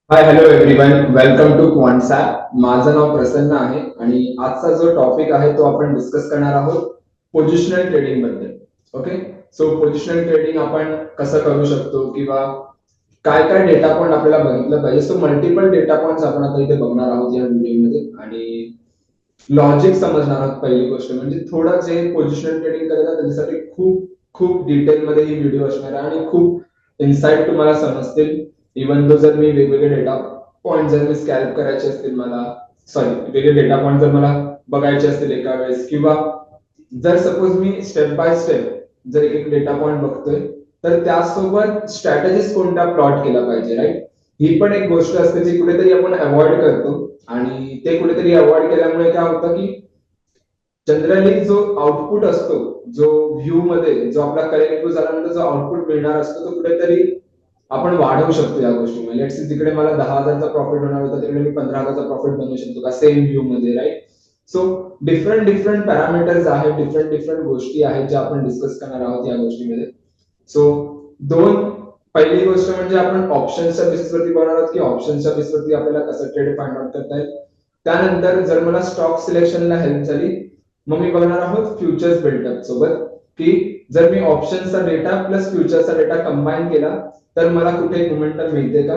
High hello everyone, welcome to Quantsapp. माझं नाव प्रसन्न आहे आणि आजचा जो टॉपिक आहे तो आपण डिस्कस करणार आहोत पोझिशनल ट्रेडिंग बद्दल. ओके, सो पोझिशनल ट्रेडिंग आपण कसं करू शकतो किंवा काय काय डेटा पॉइंट आपल्याला बघितलं पाहिजे. सो मल्टिपल डेटा पॉइंट्स आपण आता इथे बघणार आहोत या व्हिडिओमध्ये आणि लॉजिक समजणार आहोत. पहिली गोष्ट म्हणजे थोडं जे पोझिशनल ट्रेडिंग करायला त्याच्यासाठी खूप खूप डिटेलमध्ये ही व्हिडिओ असणार आहे आणि खूप इन्साइट तुम्हाला समजतील. इवन तो जर मी वेगवेगळे डेटा पॉइंट जर मी स्कॅल्प करायचे असतील मला, सॉरी वेगवेगळे डेटा पॉइंट जर मला बघायचे असतील एका वेळेस, किंवा जर suppose me step by step जर एक डेटा पॉइंट बघतोय तर त्यासोबत स्ट्रॅटेजीज कोणत्या प्लॉट केला पाहिजे, राईट. ही पण एक गोष्ट असते जी कुठेतरी आपण अवॉइड करतो आणि ते कुठेतरी अवॉइड केल्यामुळे काय होतं की जनरली जो आउटपुट असतो, जो व्ह्यू मध्ये जो आपला करेक्ट व्ह्यू झाल्यानंतर जो आउटपुट मिळणार असतो तो कुठेतरी आपण वाढवू शकतो या गोष्टीमध्ये. लेट्स से जिकडे मला 10,000चा प्रॉफिट होणार होता तिकडे मी 15,000चा प्रॉफिट बनवू शकतो का सेम व्ह्यू मध्ये, right. So different different parameters आहेत, डिफरंट डिफरंट गोष्टी आहेत ज्या आपण डिस्कस करणार आहोत या गोष्टीमध्ये. सो दोन, पहिली गोष्ट म्हणजे आपण ऑप्शन्सच्या बेसिसवरती बघणार आहोत की ऑप्शन्सच्या बेसिसवरती आपल्याला कसं ट्रेड फाइंड आउट करता येईल. त्यानंतर जर मला स्टॉक सिलेक्शनला हेल्प झाली मग मी बघणार आहोत फ्युचर्स बिल्डअप सोबत, की जर मी ऑप्शनचा डेटा प्लस फ्युचरचा डेटा कंबाईन केला तर मला कुठे मोमेंटम मिळते का.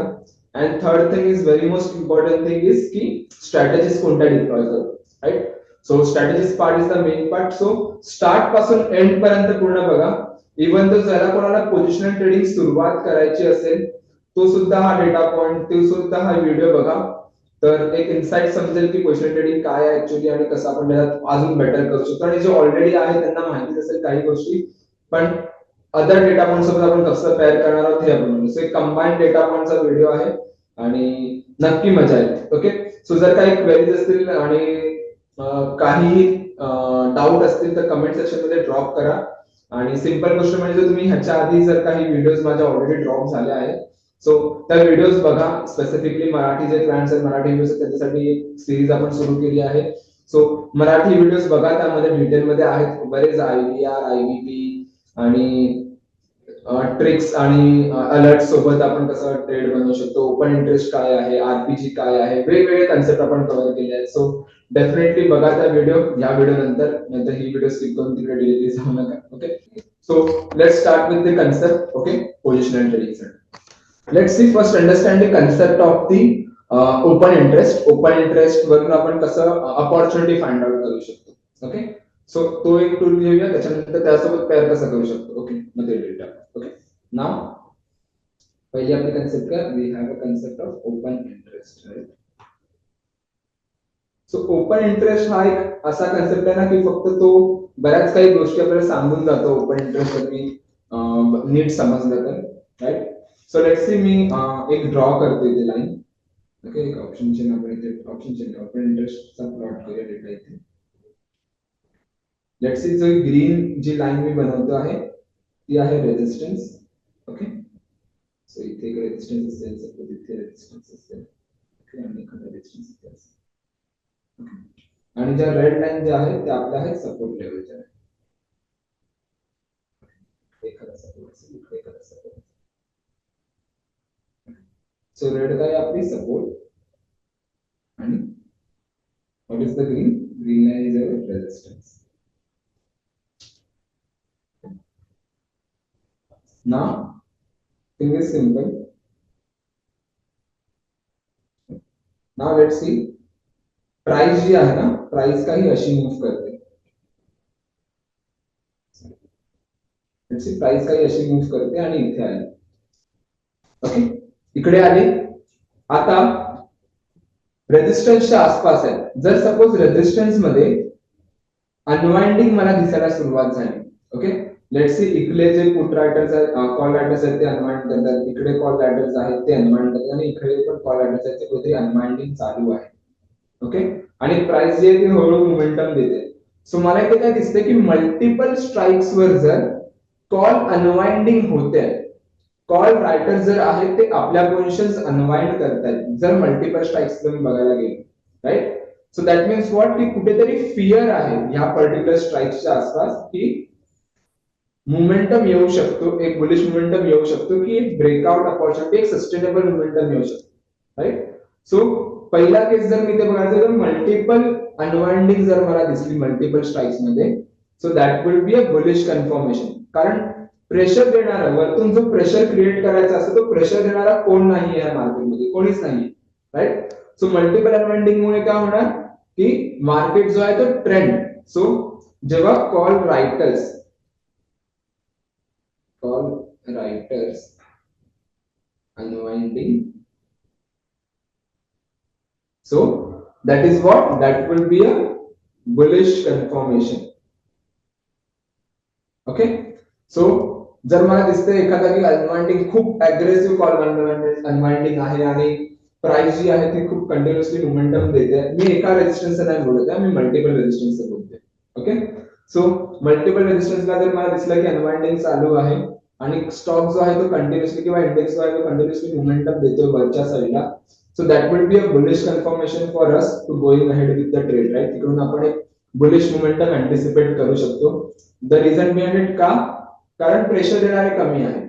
And third thing is very most important thing is की स्ट्रॅटेजीज कोणत्या डिप्लॉय करू, right. So strategies part is the main part. So start पासून एंड पर्यंत पूर्ण बघा. इव्हन तो ज्याला कोणाला पोझिशनल ट्रेडिंग सुरुवात करायची असेल तो सुद्धा हा डेटा पॉइंट, तो सुद्धा हा व्हिडिओ बघा. तर एक इन्साइट समजेल की पोझिशनल ट्रेडिंग काय आहे ऍक्च्युअली आणि कसं आपण त्यात अजून बेटर करू शकतो. आणि जे ऑलरेडी आहे त्यांना माहितीच असेल काही गोष्टी, पण अदर डेटा पॉइंट सोबत आपण कसं पेअर करणार आहोत हे आपण. सो एक कंबाईन डेटा पॉइंटचा व्हिडिओ आहे आणि नक्की मजा येईल. ओके, सो जर काही क्वेरीज असतील आणि काही डाऊट असतील तर कमेंट सेक्शन मध्ये ड्रॉप करा. आणि सिंपल गोष्ट म्हणजे तुम्ही ह्याच्या आधी जर काही व्हिडिओज माझ्या ऑलरेडी ड्रॉप झाले आहेत सो त्या व्हिडिओज बघा. स्पेसिफिकली मराठी जे क्लायंट्स आहेत, मराठी व्हिडिओज त्याच्यासाठी एक सिरीज आपण सुरू केली आहे. सो मराठी व्हिडिओज बघा, त्यामध्ये डिटेलमध्ये आहेत बरेच IVR, IVP आणि ट्रिक्स आणि अलर्ट सोबत आपण कसं ट्रेड बनवू शकतो, ओपन इंटरेस्ट काय आहे, आरपीजी काय आहे, वेगवेगळे कन्सेप्ट आपण कव्हर केले आहेत. सो डेफिनेटली बघा त्या व्हिडिओ या व्हिडिओ नंतर, नंतर ही व्हिडिओ स्किप करून तिकडे डिलीट जाऊ नका. Okay, so let's start with the concept. Okay, positional trading. Let's see first understand the concept of the open interest. Open interest वरून आपण कसं अपॉर्च्युनिटी फाइंड आउट करू शकतो. ओके, सो तो एक टूल घेऊया, त्याच्यानंतर त्यासोबत पेअर कसं करू शकतो. ओके, मग ते डेटा. ओके, नाव पहिली आपली कन्सेप्ट काय, we have a concept of open interest, right. So open interest हा एक असा कन्सेप्ट आहे ना की फक्त तो बऱ्याच काही गोष्टी आपल्याला सांगून जातो ओपन इंटरेस्ट जर मी नीट समजलं तर, राईट. सो लेट्स सी मी एक ड्रॉ करतो इथे लाईन. ओके, एक ऑप्शन चेन आपण इथे ऑप्शन चेन ओपन इंटरेस्टचा प्लॉट करूया डेटा इथे. लेट्स सी जो ग्रीन जी लाईन मी बनवतो आहे ती आहे रेजिस्टन्स. ओके, सो इथे एक रेजिस्टन्स असेल, सपोज इथे रेजिस्टन्स असेल. ओके, आणि एखादा रेजिस्टन्स इथे असेल. ओके, आणि ज्या रेड लाईन ज्या आहेत त्या आपल्या आहेत सपोर्ट लेवलच्या. एखादा सपोर्ट असेल, इथे एखादा सपोर्ट. सो रेड काय आपली सपोर्ट आणि what is the green, green line is our resistance. Now thing is simple. Now let's see price जी आहे ना, प्राइस काही अशी मूव्ह करते. प्राइस काही अशी मूव्ह करते आणि इथे आली. ओके, इकडे आली. आता रेजिस्टन्सच्या आसपास आहे. जर सपोज रेजिस्टन्स मध्ये अनवाइंडिंग मला दिसायला सुरुवात झाली. ओके, लेट्स सी इकडे जे पुट रायटर्स आहेत, कॉल रायटर्स आहेत ते अनवाइंड करतात, इकडे कॉल रायटर्स आहेत ते अनवाइंड करतात आणि इकडे पण कॉल रायटर्स आहेत ते कुठे अनवाइंडिंग चालू आहे. ओके, आणि प्राइस जी आहे ती हळूहळू मोमेंटम देते. सो मला इथे काय दिसते की मल्टिपल स्ट्राइक्स वर जर कॉल अनवाइंडिंग होते, कॉल रायटर जर आहेत ते आपल्या पोझिशन्स अनवाइंड करतात जर मल्टिपल स्ट्राइक्स तुम्ही बघायला गेलो, right. So that means what की कुठेतरी फिअर आहे ह्या पर्टिक्युलर स्ट्राइक्सच्या आसपास की मोमेंटम येऊ शकतो, एक बुलिश मोमेंटम येऊ शकतो, की एक ब्रेकआउट अपॉर्च्युनिटी, एक सस्टेनेबल मोमेंटम येऊ शकतो. राईट. सो पहिला केस जर मी ते बघायचं तर मल्टिपल अनवाइंडिंग जर मला दिसली मल्टिपल स्ट्राइक्स मध्ये, so that will be a bullish confirmation. कारण प्रेशर देणारा, वरतून जो प्रेशर क्रिएट करायचा असतो तो प्रेशर देणारा कोण नाही या मार्केटमध्ये, कोणीच नाही, राईट. सो मल्टिपल अनवाइंडिंग मुळे काय होणार की मार्केट जो आहे तो ट्रेंड. सो जेव्हा call writers unwinding, so that is what, that will be a bullish confirmation. Okay. So जर मला दिसतंय एखादा की अनवाइंडिंग खूप अग्रेसिव्ह कॉल अनवाइंडिंग आहे आणि प्राइस जी आहे ती खूप कंटिन्युअसली मोमेंटम देते, मी एका रेजिस्टन्स नाही बोलत आहे, मी मल्टिपल रेजिस्टन्स बोलते. ओके. सो मल्टिपल रेजिस्टन्सला जर मला दिसलं की अनवाइंडिंग चालू आहे आणि स्टॉक जो आहे तो कंटिन्युअसली किंवा इंडेक्स जो आहे तो कंटिन्युअसली मोमेंटम देतोय वरच्या साईडला, so that will be a bullish confirmation for us to going ahead with the trade, right. तिकडून आपण एक बुलिश मोमेंटम अँटिसिपेट करू शकतो. द रिझन बिहाइंड इट का, कारण प्रेशर देणारे कमी आहे.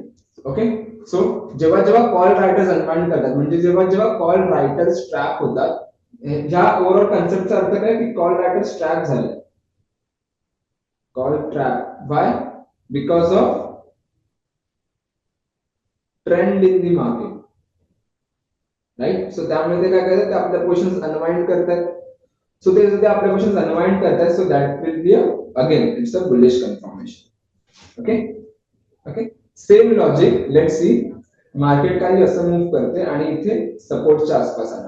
ओके. सो जेव्हा जेव्हा कॉल रायटर्स अनवाइंड करतात, म्हणजे जेव्हा जेव्हा कॉल रायटर्स ट्रॅप होतात, ह्या ओव्हरऑल कन्सेप्टचा अर्थ काय की कॉल रायटर्स ट्रॅप झाले. Call trap why, because of trend in the market, right. So त्यामुळे ते काय करतात, ते आपल्या पोझिशन्स अनवाइंड करतात. सो ते आपल्या पोझिशन्स अनवाइंड करतात, so that will be again it's a bullish confirmation. Okay. Okay. Same logic, let's see. Market काही असं मूव्ह करते आणि इथे सपोर्टच्या आसपास आहे.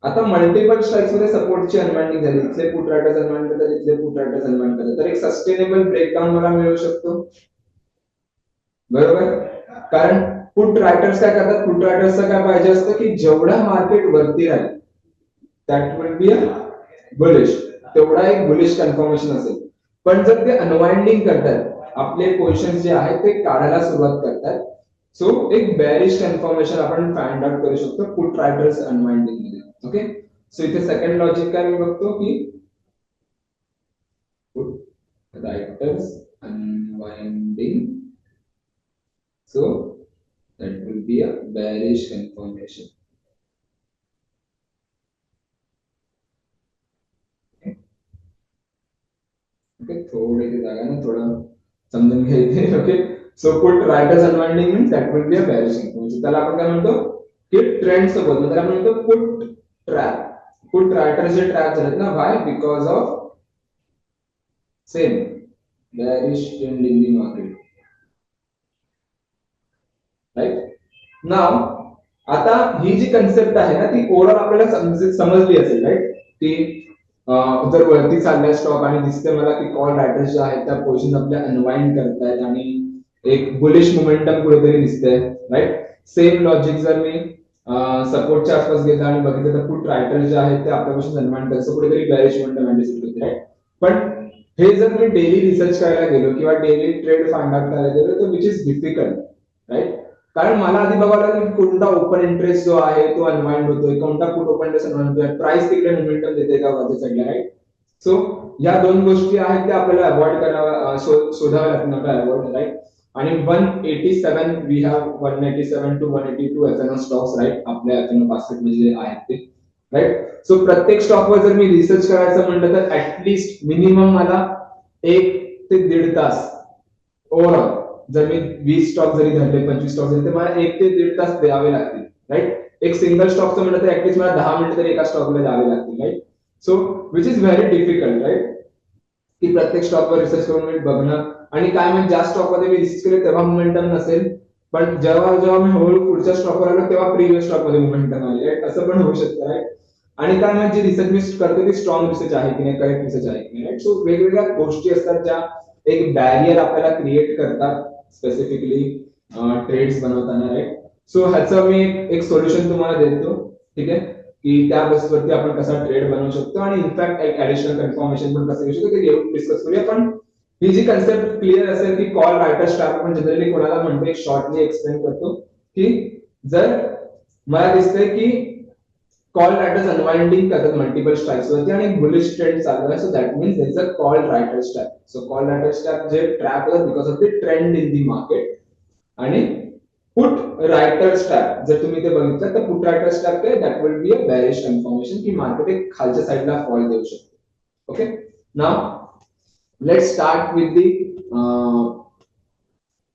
आता मल्टिपल स्ट्राइक्स मध्ये सपोर्टची अनवाइंडिंग झाली, इथले पुट रायटर्स अनवाइंड करतात, इथले पुट रायटर्स अनवाइंड करतात, तर एक सस्टेनेबल ब्रेकडाऊन मला मिळू शकतो, बरोबर. कारण पुट रायटर्स काय करतात, पुट रायटर्सचं काय पाहिजे असतं की जेवढा मार्केट वरती राहील that will be a bullish, तेवढा एक बुलिश कन्फर्मेशन असेल. पण जर ते अनवाइंडिंग करतात, आपले पोझिशन जे आहेत ते काढायला सुरुवात करतात, सो एक बेरिश कन्फर्मेशन आपण फाइंड आउट करू शकतो पुट रायटर्स अनवाइंडिंग मध्ये. ओके. सो इथे सेकंड लॉजिक काय मी बघतो की put writers unwinding, so that will be a bearish confirmation. Okay, थोड़ी सी जागा ना थोड़ा समझून घ्यायचे. Okay. So put writers unwinding means that will be a bearish confirmation. त्याला आपण काय म्हणतो की ट्रेंड सोबत, म्हणजे आपण म्हणतो पुट ट्रॅप. पुट रायटर्स जे ट्रॅप झालेत ना, why, because of same bearish trend in the market, right. Now आता ही जी कन्सेप्ट आहे ना ती ओव्हरऑल आपल्याला समजली असेल, राईट. की जर वरती चाललाय स्टॉक आणि दिसते मला की कॉल रायटर्स जे आहेत त्या पोझिशन आपल्या अनवाइंड करतायत आणि एक बुलिश मोमेंटम कुठेतरी दिसतंय, राईट. सेम लॉजिक जर मी सपोर्टच्या आसपास गेला आणि बघितलं तर पुट रायटर्स जे आहेत ते आपल्या पोझिशन अनवाइंड करतात, कुठेतरी बेरिश मोमेंटम अँटिसिपेट होते, राईट. पण हे जर मी डेली रिसर्च करायला गेलो किंवा डेली ट्रेड फाइंड आउट करायला गेलो तर विच इज डिफिकल्ट, राईट. कारण मला आधी बघावं लागेल की कोणता ओपन इंटरेस्ट जो आहे तो अनवाइंड होतोय, कोणता पुट ओपन इंटरेस्ट अनवाइंड होतोय, प्राइस तिकडे मोमेंटम देते का वरच्या साईडला, राईट. सो या दोन गोष्टी आहेत त्या आपल्याला अवॉइड कराव्या, शोधाव्या लागतील आपल्याला अवॉइड, राईट. आणि 187 we have 187 to 182 FNO stocks, right, आपल्या एफएनओ बास्केट मध्ये आहेत ते, राईट. सो प्रत्येक स्टॉकवर जर मी रिसर्च करायचं म्हटलं तर ऍटलीस्ट मिनिमम मला 1 ते 1.5 तास ओव्हरऑल, जर मी 20 स्टॉक जरी धरले, 25 स्टॉक जरी, तर मला 1 ते 1.5 तास द्यावे लागतील, राईट. एक सिंगल स्टॉकचं म्हटलं तर ऍटलीस्ट मला 10 मिनिटं तरी एका स्टॉकला द्यावे लागतील, right. So which is very difficult, right, की प्रत्येक स्टॉकवर रिसर्च करून मी बघणं. आणि काय म्हणजे ज्या स्टॉकमध्ये मी रिसर्च केले तेव्हा मोमेंटम नसेल, पण जेव्हा जेव्हा मी हळूहळू पुढच्या स्टॉकवर आलो तेव्हा प्रिव्हियस स्टॉकमध्ये मोमेंटम आले, राईट. असं पण होऊ शकतं, राईट. आणि काय म्हणजे रिसर्च मी करतो ती स्ट्रॉंग रिसर्च आहे की नाही, करेक्ट रिसर्च आहे की नाही, राईट. सो वेगवेगळ्या गोष्टी असतात ज्या एक बॅरियर आपल्याला क्रिएट करतात स्पेसिफिकली ट्रेड्स बनवताना, राईट. सो ह्याचं मी एक सोल्युशन तुम्हाला देतो, ठीक आहे, की त्या बेसवरती आपण कसा ट्रेड बनवू शकतो आणि इनफॅक्ट एक ऍडिशनल कन्फर्मेशन पण कसं घेऊ शकतो ते घेऊन डिस्कस करूया. पण ही जी कन्सेप्ट क्लिअर असेल की कॉल रायटर्स ट्रॅप आपण जनरली कोणाला म्हणतो, एक शॉर्टली एक्सप्लेन करतो की जर मला दिसतंय की कॉल रायटर्स अनवाइंडिंग करतात मल्टिपल स्ट्राइक्स वरती आणि बुलिश ट्रेंड चालू आहे, so that means there is a call writers trap. So call writers trap जे ट्रॅप होतात because of the trend in the market आणि पुट रायटर स्ट्रॅप जर तुम्ही ते बघितलं तर पुट रायटर स्ट्रॅप काय that will be a bearish confirmation की मार्केट एक खालच्या साईडला फॉल देऊ शकते. Okay, now let's start with the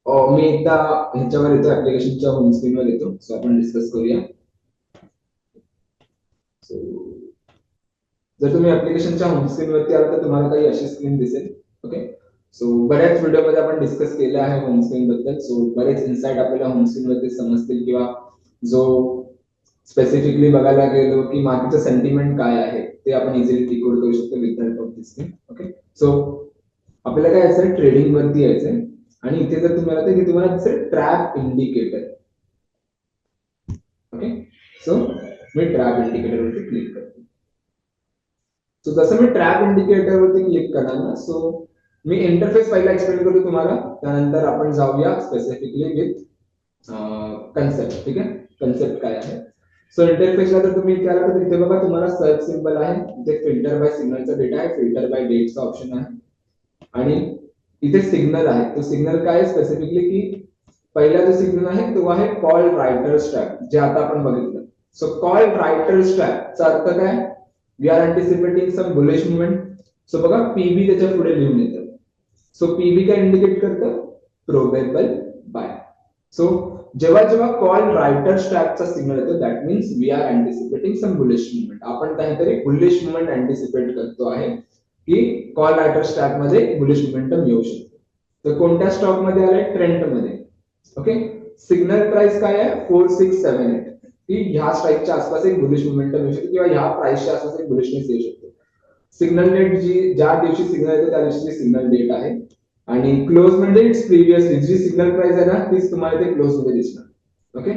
मी एकदा ह्याच्यावर येतो ऍप्लिकेशनच्या होम स्क्रीनवर येतो. सो आपण डिस्कस करूया. So, जर तुम्ही ऍप्लिकेशनच्या होम स्क्रीनवरती आला तर तुम्हाला काही अशी स्क्रीन दिसेल. ओके, सो बऱ्याच व्हिडिओमध्ये आपण डिस्कस केले आहे होम स्क्रीन बद्दल. सो बरेच इन्साइट आपल्याला होम स्क्रीनवरती समजतील किंवा जो स्पेसिफिकली बघायला गेलो की मार्केटचं सेंटिमेंट काय आहे ते आपण इझिली डिकोड करू शकतो with help of this screen. Okay, so आपल्याला काय यायचं ट्रेडिंग वरती यायचंय आणि इथे जर तुम्हाला ते की तुम्हाला दिसेल ट्रॅप इंडिकेटर. ओके, सो मी ट्रॅप इंडिकेटर वरती क्लिक करतो. सो जसं मी ट्रॅप इंडिकेटर वरती क्लिक करणार ना, सो मी इंटरफेस पहिला एक्सप्लेन करतो तुम्हाला, त्यानंतर आपण जाऊया स्पेसिफिकली विथ कन्सेप्ट. ठीक आहे, कन्सेप्ट काय आहे. सो इंटरफेसला जर तुम्ही इथे आला तर इथे बघा तुम्हाला सर्च सिंबल आहे, इथे फिल्टर बाय सिग्नलचा डेटा आहे, फिल्टर बाय डेटचा ऑप्शन आहे आणि इथे सिग्नल आहे. तो सिग्नल काय आहे स्पेसिफिकली की पहिला जो सिग्नल आहे तो आहे कॉल रायटर स्ट्रॅप, जे आता आपण बघितलं. सो कॉल रायटर स्ट्रॅपचा अर्थ काय, we are anticipating some bullish movement. So बघा पीबी त्याच्या पुढे लिहून येतं. सो पीबी काय इंडिकेट करतं, प्रोबेबल बाय. सो जेव्हा जेव्हा कॉल रायटर स्ट्रॅपचा सिग्नल येतो that means we are anticipating some bullish movement. आपण काहीतरी बुलिश मुवमेंट अँटिसिपेट करतो आहे की कॉल रायटर स्ट्रॅप मध्ये बुलिश मोमेंटम येऊ शकतो. तर कोणत्या स्टॉक मध्ये आलाय, ट्रेंट मध्ये. ओके, सिग्नल प्राइस काय आहे 4678 की ह्या स्ट्राईकच्या आसपास एक बुलिश मोमेंटम येऊ शकतो किंवा ह्या प्राइसच्या आसपास एक बुलिशनेस येऊ शकतो. सिग्नल डेट जी ज्या दिवशी सिग्नल येतो त्या दिवशी सिग्नल डेट आहे आणि क्लोज म्हणजे इट्स प्रिव्हियसली जी सिग्नल प्राइस आहे ना तीच तुम्हाला ते क्लोज मध्ये दिसणार. ओके,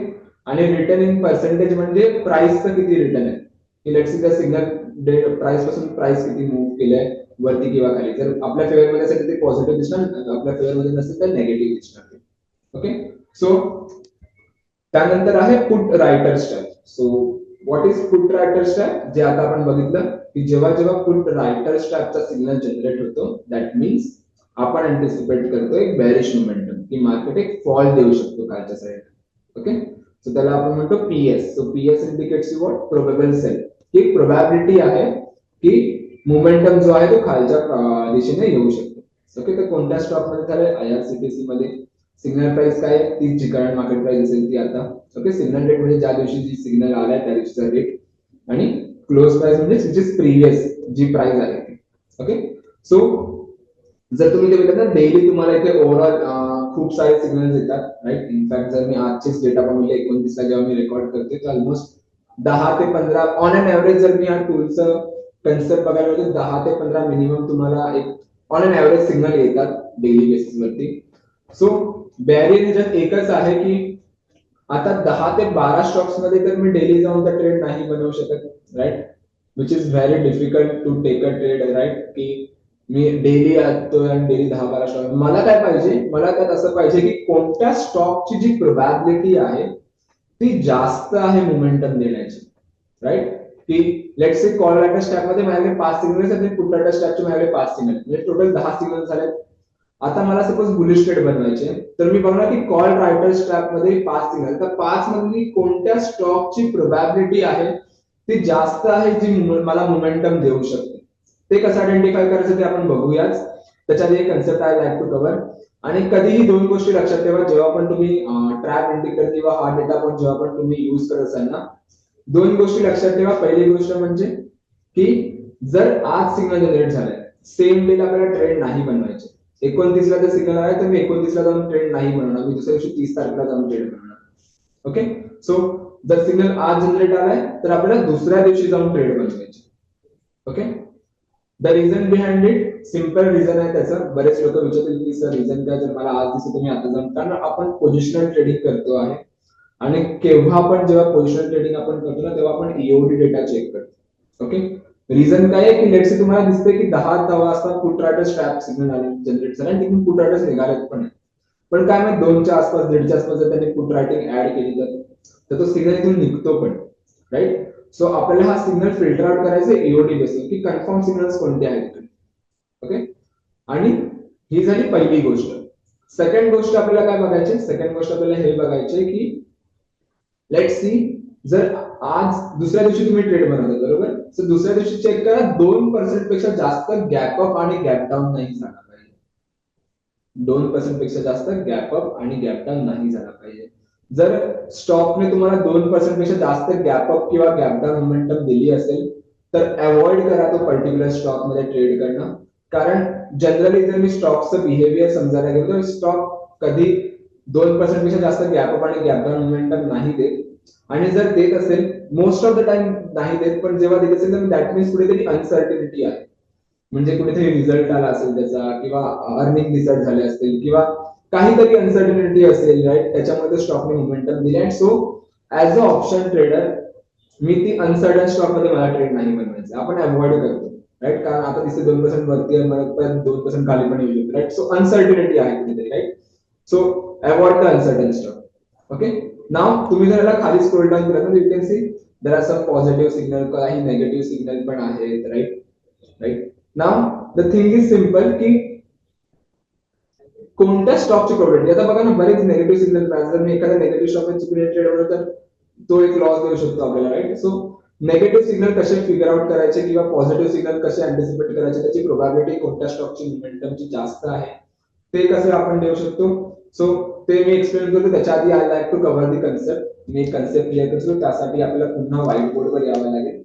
आणि रिटर्न इन पर्सेंटेज म्हणजे प्राइसचं किती रिटर्न आहे की लेट्स सी त्या सिग्नल डेट प्राइस पासून प्राइस किती मूव्ह केलंय वरती किंवा खाली. जर आपल्या फेवर मध्ये असेल तर ते पॉझिटिव्ह दिसणार, आपल्या फेवर मध्ये नसेल तर नेगेटिव्ह दिसणार. ओके, सो त्यानंतर आहे put writer strap. So what is put writer strap, जे आता आपण बघितलं की जेव्हा जेव्हा पुट रायटर स्ट्रॅपचा सिग्नल जनरेट होतो दॅट मीन्स आपण अँटिसिपेट करतो एक बेरिश मोमेंटम की मार्केट एक फॉल देऊ शकतो खालच्या साईड. ओके, सो त्याला आपण म्हणतो PS. So PS indicates you what, probable sell, की प्रोबॅबिलिटी आहे की मोमेंटम जो आहे तो खालच्या दिशेने येऊ शकतो. ओके, तर कोणत्या स्टॉक मध्ये झालंय, आयआरसीटीसी मध्ये. सिग्नल प्राइस काय, तीच जी करंट मार्केट प्राइस असेल ती आता. ओके, सिग्नल रेट म्हणजे ज्या दिवशी जी सिग्नल आलाय त्या दिवशीचा रेट आणि क्लोज प्राइस म्हणजे विच इज प्रिव्हियस जी प्राइस आहे ती. ओके, सो जर तुम्ही ते बघितलं ना डेली तुम्हाला इथे ओव्हरऑल खूप सारे सिग्नल्स येतात, राईट. इनफॅक्ट जर मी आजचीच डेटा पण 29 ला जेव्हा मी रेकॉर्ड करते तर ऑलमोस्ट 10 ते 15 ऑन एन एव्हरेज जर मी या टूलचं कन्सेप्ट बघायला गेलो 10 ते 15 मिनिमम तुम्हाला एक ऑन एन एव्हरेज सिग्नल येतात डेली बेसिस वरती. सो बॅरियर ह्याच्यात एकच आहे की आता 10 ते 12 स्टॉक्स मध्ये तर मी डेली जाऊन त्या ट्रेड नाही बनवू शकत, right. Which is very difficult to take a trade, right. की मी डेली येतो आणि डेली 10-12 स्टॉक. मला काय पाहिजे, मला त्यात असं पाहिजे की कोणत्या स्टॉकची जी प्रोबॅबिलिटी आहे ती जास्त आहे मोमेंटम देण्याची, राईट. की let's say call writer stack मध्ये माझ्याकडे 5 सिग्नल्स आहेत, पुट रायटर स्टॅकचे माझ्याकडे 5 सिग्नल, म्हणजे टोटल 10 सिग्नल झाले. आता मला सपोज बुलिश ट्रेड बनवायचे तर मी बघणार की कॉल रायटर स्ट्रॅप मध्ये 5 सिग्नल, तर 5 मधली कोणत्या स्टॉकची प्रोबॅबिलिटी आहे ती जास्त आहे जी मला मोमेंटम देऊ शकते. ते कसं आयडेंटिफाय करायचं ते आपण बघूयाच. त्याच्यात एक concept I like to cover. आणि कधीही दोन गोष्टी लक्षात ठेवा जेव्हा पण तुम्ही ट्रॅप इंडिकेटर किंवा हा डेटा पॉईंट जेव्हा पण तुम्ही युज करत असाल ना, दोन गोष्टी लक्षात ठेवा. पहिली गोष्ट म्हणजे की जर आज सिग्नल जनरेट झालाय सेम डेला आपल्याला ट्रेड नाही बनवायचे. 29 ला जर सिग्नल आहे तर मी 29 ला जाऊन ट्रेड नाही बनवणार, मी दुसऱ्या दिवशी 30 तारखेला जाऊन ट्रेड बनवणार. ओके, सो जर सिग्नल आज जनरेट आलाय तर आपल्याला दुसऱ्या दिवशी जाऊन ट्रेड बनवायचे. Okay, the reason behind it, simple reason आहे त्याचं. बरेच लोक विचारतील की सर रिझन काय, जर मला आज दिसत तुम्ही आता जाऊन, कारण आपण पोझिशनल ट्रेडिंग करतो आहे आणि केव्हा पण जेव्हा पोझिशनल ट्रेडिंग आपण करतो ना तेव्हा आपण ईओडी डेटा चेक करतो. ओके, रिझन काय आहे की लेट्स से तुम्हाला दिसते की 10 वाजता पुट रायटर स्ट्रॅप सिग्नल आले जनरेट झाला आणि तिकडून पुट रायटर्स निघालेत पण काय माहित 2च्या आसपास 1:30च्या आसपास जर त्यांनी पुट रायटिंग ऍड केली तर तो सिग्नल इथून निघतो पण, राईट. सो आपल्याला हा सिग्नल फिल्टर आउट करायचा ईओडी बेसिस की कन्फर्म सिग्नल्स कोणते आहेत. ओके, आणि ही झाली पहिली गोष्ट. सेकंड गोष्ट आपल्याला काय बघायची, सेकंड गोष्ट आपल्याला हे बघायचे की लेट सी, जर आज दुसऱ्या दिवशी तुम्ही ट्रेड बनवता बरोबर, तर दुसऱ्या दिवशी चेक करा 2% पेक्षा जास्त गॅप अप आणि गॅप डाऊन नाही झाला पाहिजे. 2% पेक्षा जास्त गॅप अप आणि गॅप डाऊन नाही झाला पाहिजे. जर स्टॉकने तुम्हाला 2% पेक्षा जास्त गॅप अप किंवा गॅप डाऊन मोमेंटम दिली असेल तर अवॉइड करा तो पर्टिक्युलर स्टॉक मध्ये ट्रेड करणं. कारण जनरली जर मी स्टॉकचं बिहेवियर समजायला गेलो तर स्टॉक कधी 2% पेक्षा जास्त गॅप अप आणि गॅप डाऊन मोमेंटम नाही देत, आणि जर देत असेल मोस्ट ऑफ द टाइम नाही देत, पण जेव्हा देत असेल तर दॅट मीन्स कुठेतरी अनसर्टिनिटी आहे. म्हणजे कुठेतरी रिझल्ट आला असेल त्याचा, किंवा अर्निंग डिसाईड झाले असतील, किंवा काहीतरी अनसर्टिनिटी असेल, राईट, त्याच्यामध्ये स्टॉकने मोमेंटम दिले. And so as a option trader मी ती अनसर्टन स्टॉक मध्ये मला ट्रेड नाही बनवायचं, आपण अवॉइड करतो, राईट. कारण आता तिथे 2% वरती आहे, मला 2% खाली पण येऊ शकतो, राईट. सो अनसर्टिनिटी आहे कुठेतरी, right. So avoid the uncertain stock. Okay, now तुम्ही जर याला खाली स्क्रोल डाऊन केलं तर you can see there are some positive signal, काही नेगेटिव्ह सिग्नल पण आहेत, right. Right, now the thing is simple की कोणत्या स्टॉकची प्रोबॅबिलिटी, आता बघा ना बरेच नेगेटिव्ह सिग्नल, जर मी एखाद्या नेगेटिव्ह स्टॉकची ट्रेड बनवलं तर तो एक लॉस देऊ शकतो आपल्याला, राईट. सो नेगेटिव्ह सिग्नल कसे फिगर आउट करायचे किंवा पॉझिटिव्ह सिग्नल कसे अँटिसिपेट करायचे, त्याची प्रोबॅबिलिटी कोणत्या स्टॉकची मोमेंटमची जास्त आहे ते कसं आपण देऊ शकतो. सो ते मी एक्सप्लेन करतो. त्याच्या आधी I like to cover the concept. मी कन्सेप्ट क्लिअर करतो, त्यासाठी आपल्याला पुन्हा व्हाईट बोर्डवर यावं लागेल.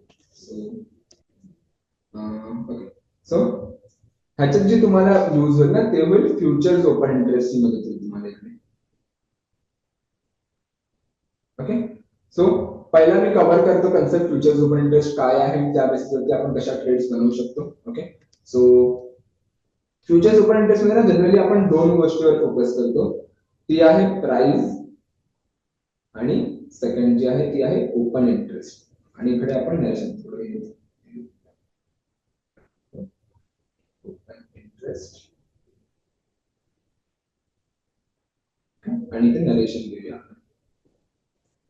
ओके, सो ह्याच्यात जे तुम्हाला यूज होईल ना ते होईल फ्युचर्स ओपन इंटरेस्टची मदत होईल तुम्हाला इकडे. ओके, सो पहिला मी कव्हर करतो कन्सेप्ट फ्युचर्स ओपन इंटरेस्ट काय आहे, त्या बेसिसवरती आपण कशा ट्रेड्स बनवू शकतो. Okay, so futures open interest मध्ये ना जनरली आपण दोन गोष्टीवर फोकस करतो. ती आहे प्राइस, आणि सेकंड जी आहे ती आहे ओपन इंटरेस्ट. आणि इकडे आपण नरेशन थोडं घेऊ, ओपन इंटरेस्ट आणि ते नरेशन घेऊया.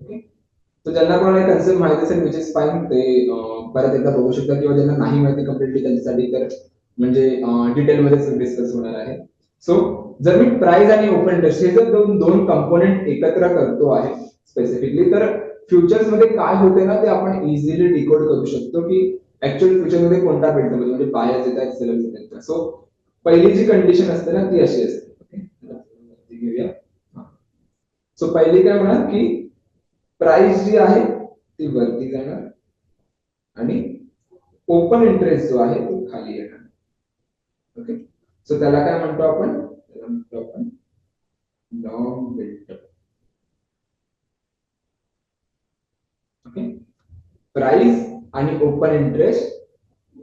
ओके, तर ज्यांना कोणाला कन्सेप्ट माहिती असेल विच इज फाईन, ते परत एकदा बघू शकता, किंवा ज्यांना नाही माहिती कम्प्लिटली त्यांच्यासाठी तर म्हणजे डिटेल मध्ये डिस्कस होणार आहे. सो जर मी प्राइस आणि ओपन इंटरेस्ट हे जर दोन कंपोनेंट एकत्र करतो आहे स्पेसिफिकली, तर फ्युचर्स मध्ये काय होते ना ते आपण इझिली डिकोड करू शकतो की ऍक्च्युअल फ्युचर मध्ये कोणता बिल्ड म्हणजे बायर्स येतात, सेलर्स येतात. सो पहिली जी कंडिशन असते ना ती अशी असते. ओके, घेऊया. सो पहिली काय म्हणा की प्राइस जी आहे ती वरती जाणार आणि ओपन इंटरेस्ट जो आहे तो खाली येणार. ओके, सो त्याला काय म्हणतो आपण, त्याला म्हणतो आपण लॉंग बिल्डअप. ओके, प्राइस आणि ओपन इंटरेस्ट,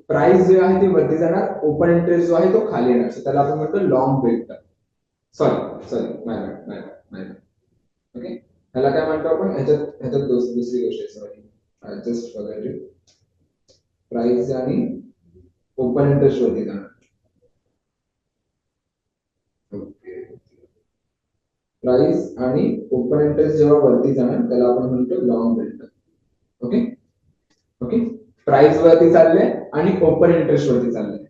प्राइस जो आहे ती वरती जाणार, ओपन इंटरेस्ट जो आहे तो खाली येणार. सो त्याला आपण म्हणतो long buildup. Sorry sorry, my bad. Okay, त्याला काय म्हणतो आपण, ह्याच्यात ह्याच्यात दुसरी गोष्ट आहे, sorry just forgot it. Price आणि ओपन इंटरेस्ट वरती जाणार. ओके, प्राइस आणि ओपन इंटरेस्ट जेव्हा वरती जाणार त्याला आपण म्हणतो long buildup. Okay. Okay, price वरती चालले आणि ओपन इंटरेस्ट वरती चालले.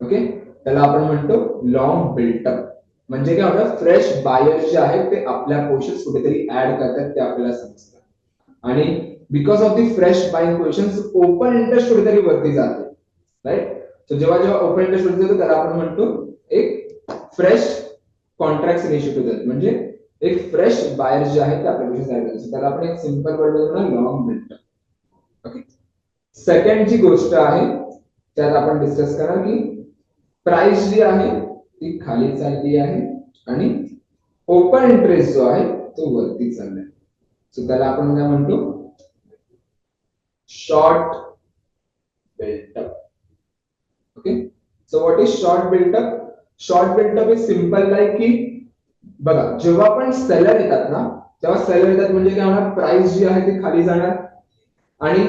ओके, त्याला आपण म्हणतो लॉंग बिल्डअप. म्हणजे काय होतं, फ्रेश बायर्स जे आहेत ते आपल्या पोझिशन्स कुठेतरी ऍड करतात, ते आपल्याला समजतं. आणि because of the fresh buying positions open interest कुठेतरी वरती जाते, राईट. सो जेव्हा जेव्हा ओपन इंटरेस्ट वरती जातो त्याला आपण म्हणतो एक फ्रेश कॉन्ट्रॅक्ट इनिशिएटिव्ह होतात, म्हणजे एक फ्रेश बायर्स जे आहेत ते आपल्या पोझिशन्स ऍड करतात. त्याला आपण एक सिंपल वर्ड म्हणून लॉंग बिल्डअप. ओके, सेकंड जी गोष्ट आहे त्यात आपण डिस्कस करा की प्राइस जी आहे ती खाली चालली आहे आणि ओपन इंटरेस्ट जो आहे तो वरती चाललाय. सो त्याला आपण काय म्हणतो, short buildup. Okay, so what is short buildup? Short buildup is simple like की बघा जेव्हा पण सेलर येतात ना तेव्हा सेलर येतात म्हणजे काय होणार, प्राइस जी आहे ती खाली जाणार आणि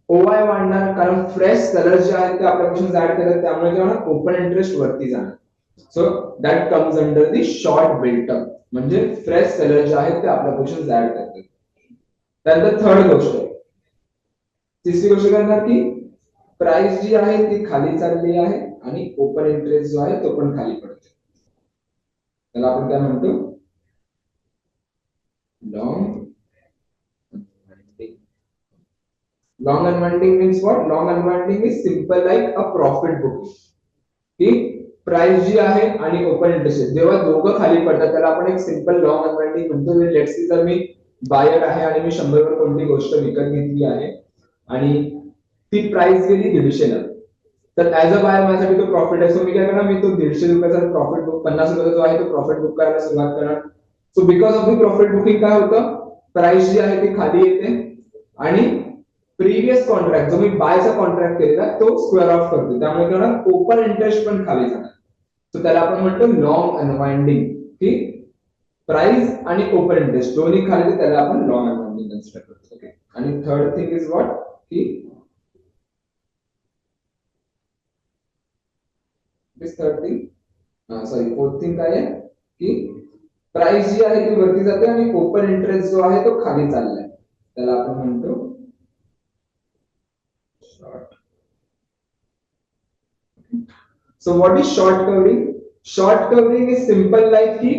ओवाय वाढणार, कारण फ्रेश सेलर जे आहेत ते आपल्या पोझिशन्स ऍड करतात, त्यामुळे काय होणार, ओपन इंटरेस्ट वरती जाणार. So that comes under the short buildup, म्हणजे फ्रेश सेलर जे आहेत ते आपल्या पोझिशन्स ऍड करतात. त्यानंतर थर्ड गोष्ट, तिसरी गोष्ट काय करणार की प्राइस जी आहे ती खाली चालली आहे आणि ओपन इंटरेस्ट जो आहे तो पण खाली पडतो. त्याला आपण काय म्हणतो, long long unwinding means what, long unwinding is simple like a profit booking, की प्राइस जी आहे आणि ओपन इंटरेस्ट जेव्हा दोघं खाली पडतात त्याला आपण एक सिंपल लॉंग अनवाइंडिंग म्हणतो. लेट्स सी जर मी बायर आहे आणि मी 100 वर कोणती गोष्ट विकत घेतली आहे आणि ती प्राइस गेली 150 ला, तर ऍज अ बायर माझ्यासाठी तो प्रॉफिट आहे. सो मी काय करणार, मी तो 150 रुपयाचा प्रॉफिट बुक, 50 रुपयाचा जो आहे तो प्रॉफिट बुक करायला सुरुवात करणार. So because of the profit booking काय होतं, प्राइस जी आहे ती खाली येते आणि प्रीवियस कॉन्ट्रॅक्ट जो मी बायचा कॉन्ट्रॅक्ट केलेला तो स्क्वेअर ऑफ करतो, त्यामुळे काय होणार, ओपन इंटरेस्ट पण खाली जाणार. सो त्याला आपण म्हणतो लॉंग अनवाइंडिंग, की प्राइस आणि ओपन इंटरेस्ट दोन्ही खाली, त्याला आपण लॉंग अनवाइंडिंग कन्सिडर करतो. ओके. आणि थर्ड थिंग इज व्हॉट, की this third thing, sorry fourth thing काय आहे, की प्राइस जी आहे ती वरती जाते आणि ओपन इंटरेस्ट जो आहे तो खाली चाललाय, त्याला आपण म्हणतो short. So what is short covering? Short covering is simple like, की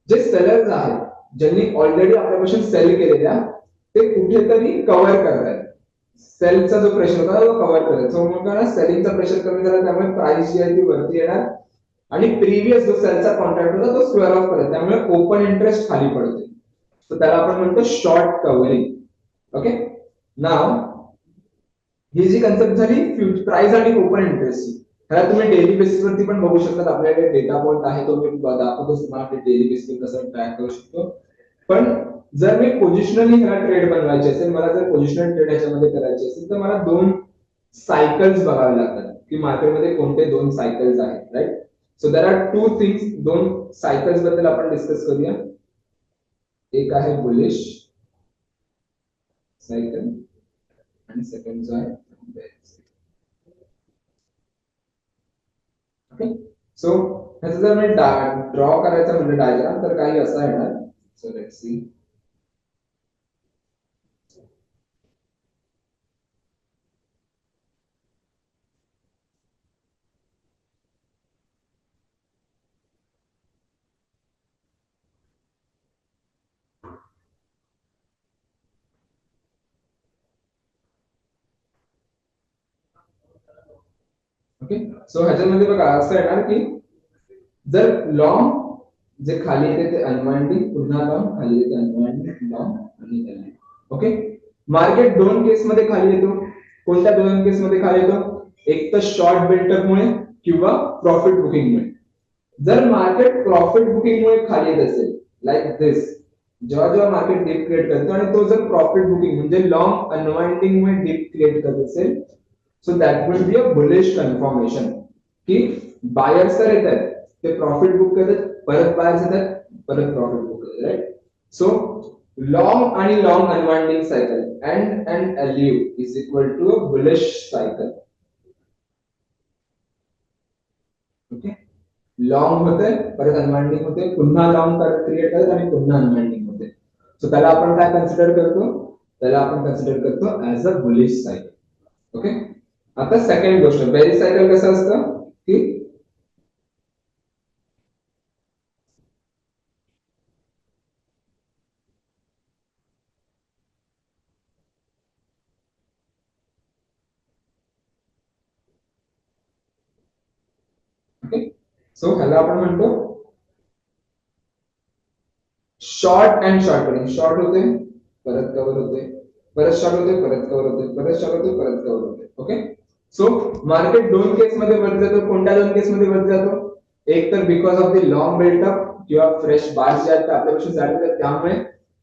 जे सेलर्स आहेत ज्यांनी ऑलरेडी आपल्यापासून सेल केलेल्या ते कुठेतरी कव्हर करतायत, सेलचा जो प्रेशर होता तो कव्हर करत. सो मग सेलिंगचा प्रेशर कमी झाला त्यामुळे प्राइस जी आहे ती वरती येणार आणि प्रीवियस जो सेलचा कॉन्ट्रॅक्ट होता तो स्क्वेअर ऑफ करत, त्यामुळे ओपन इंटरेस्ट खाली पडते. तर त्याला आपण म्हणतो शॉर्ट कव्हरिंग. ओके. नाव ही जी कन्सेप्ट झाली प्राइस आणि ओपन इंटरेस्ट, ह्याला तुम्ही डेली बेसिस वरती पण बघू शकता. आपल्याकडे डेटा पॉइंट आहे तो मी दाखवतो तुम्हाला, डेली बेसिस कसं ट्रॅक करू शकतो. पण जर मी पोझिशनली ह्याला ट्रेड बनवायचे असेल, मला जर पोझिशनल ट्रेड ह्याच्यामध्ये करायचे असेल, तर मला दोन सायकल्स बघावे लागतात, की मार्केटमध्ये कोणते दोन सायकल्स आहेत, right. So there are two things, दोन सायकल्स बद्दल आपण डिस्कस करूया. एक आहे बुलिश सायकल आणि सेकंड जो आहे बेअरिश. ओके. सो ह्याचं जर मी ड्रॉ करायचं म्हणजे डायग्राम, तर काही असा येणार. So let's C. Okay. So ह्याच्यामध्ये बघा असं येणार, की जर लॉंग जे खाली येते ते अनवाइंडिंग, पुन्हा लॉंग, खाली येते अनवाइंडिंग, लॉंग आणि एल. ओके. मार्केट दोन केस मध्ये खाली येतो. कोणत्या दोन केस मध्ये खाली येतो? एक तर शॉर्ट बिल्टअप मुळे किंवा प्रॉफिट बुकिंग मुळे. जर मार्केट प्रॉफिट बुकिंग मुळे खाली येत असेल लाईक दिस, जेव्हा जेव्हा मार्केट डिप क्रिएट करतो आणि तो जर प्रॉफिट बुकिंग म्हणजे लॉंग अनवाइंडिंग मुळे डिप क्रिएट करत असेल, so that will be a bullish confirmation, की बायर्स तर येतात, ते प्रॉफिट बुक करतात, परत बायर्स येतात, परत प्रॉफिट बुक करतात, राईट. सो लॉंग आणि long unwinding cycle end and LU is equal to a bullish cycle. Okay. Long होते, परत अनवाइंडिंग होते, पुन्हा लॉंग क्रिएट करत आणि पुन्हा अनवाइंडिंग होते. सो त्याला आपण काय कन्सिडर करतो, त्याला आपण कन्सिडर करतो as a bullish cycle. Okay. आता सेकंड गोष्ट, बेरिश सायकल कसं असतं, की ओके. सो ह्याला आपण म्हणतो short and short cutting. Short होते, परत कव्हर होते, परत शॉर्ट होते, परत कव्हर होते, परत शॉर्ट होते, परत कव्हर होते. ओके. सो मार्केट दोन केस मध्ये वरती जातो. कोणत्या दोन केस मध्ये वरती जातो? एक तर because of the long built up किंवा फ्रेश बार्स जे आहेत आपल्यापासून झालेले आहेत त्यामुळे,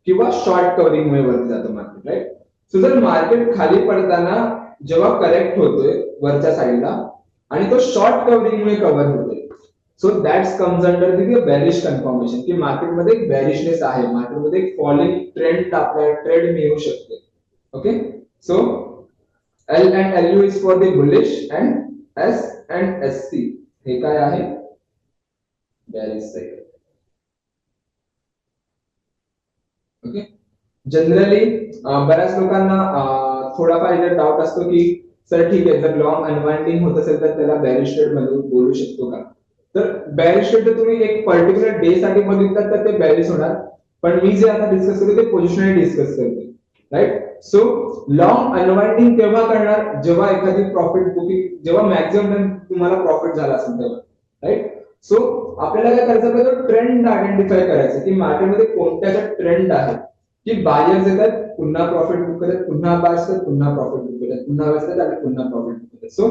किंवा शॉर्ट कव्हरिंग मुळे वरती जातो मार्केट, राईट. सो जर मार्केट खाली पडताना जेव्हा करेक्ट होतोय वरच्या साईडला आणि तो शॉर्ट कव्हरिंग मुळे कव्हर होतोय, so that's comes under the bearish confirmation, की मार्केटमध्ये एक बेरिशनेस आहे, मार्केटमध्ये एक फॉलिंग ट्रेंड आपल्याला ट्रेड मिळू शकते. Okay. So L and L U is for the bullish and S and S C हे काय आहे, बेरिश सायकल. ओके. जनरली बऱ्याच लोकांना थोडाफार इथे डाऊट असतो, की सर ठीक आहे, जर लॉंग अनवाइंडिंग होत असेल तर त्याला बेरिश ट्रेड मध्ये बोलू शकतो का? तर बॅरिश रेट तुम्ही एक पर्टिक्युलर डे साठी बघितलं तर ते बॅरिश होणार, पण मी जे आता डिस्कस करतो ते पोझिशनली डिस्कस करते, राईट. सो लॉंग अनवाइंडिंग तेव्हा करणार जेव्हा एखादी प्रॉफिट बुकिंग, जेव्हा मॅक्झिमम तुम्हाला प्रॉफिट झाला असेल तेव्हा, राईट. सो आपल्याला काय करायचं, आपल्याला ट्रेंड आयडेंटिफाय करायचं की मार्केटमध्ये कोणत्या ट्रेंड आहेत, की बायर्स येतात पुन्हा प्रॉफिट बुक करतात, पुन्हा बायर्स येतात पुन्हा प्रॉफिट बुक करतात, पुन्हा बायर्स येतात आणि पुन्हा प्रॉफिट बुक करतात. So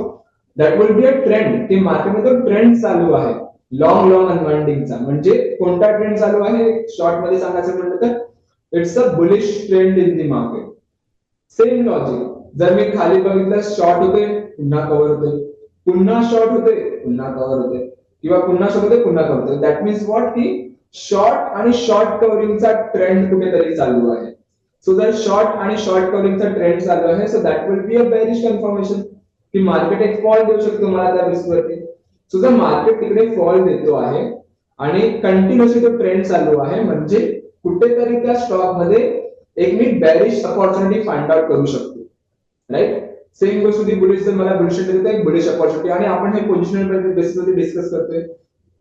that will be a trend, की मार्केटमध्ये ट्रेंड चालू आहे लॉंग अनवाइंडिंगचा. म्हणजे कोणता ट्रेंड चालू आहे शॉर्ट मध्ये सांगायचं म्हटलं तर it's a bullish trend in the market. Same logic, जर मी खाली बघितलं शॉर्ट होते पुन्हा कव्हर होते, पुन्हा शॉर्ट होते पुन्हा कव्हर होते, किंवा पुन्हा शॉर्ट होते पुन्हा कव्हर होते, दॅट मीन्स व्हॉट, की शॉर्ट आणि शॉर्ट कव्हरिंगचा ट्रेंड कुठेतरी चालू आहे. सो जर शॉर्ट आणि शॉर्ट कव्हरिंगचा ट्रेंड चालू आहे, so that will be a bearish confirmation, की मार्केट एक फॉल देऊ शकतो मला त्या रिस्कवरती. सो जर मार्केट तिकडे फॉल देतो आहे आणि कंटिन्युअसली तो ट्रेंड चालू आहे, म्हणजे कुठेतरी त्या स्टॉक मध्ये एक मी बेरिश अपॉर्च्युनिटी फाइंड आउट करू शकतो, राईट. सेम गोष्ट होती बुलिश, जर मला बुलिश देते एक बुलिश अपॉर्च्युनिटी, आणि आपण हे पोझिशनल बेसिसवरती डिस्कस करतोय,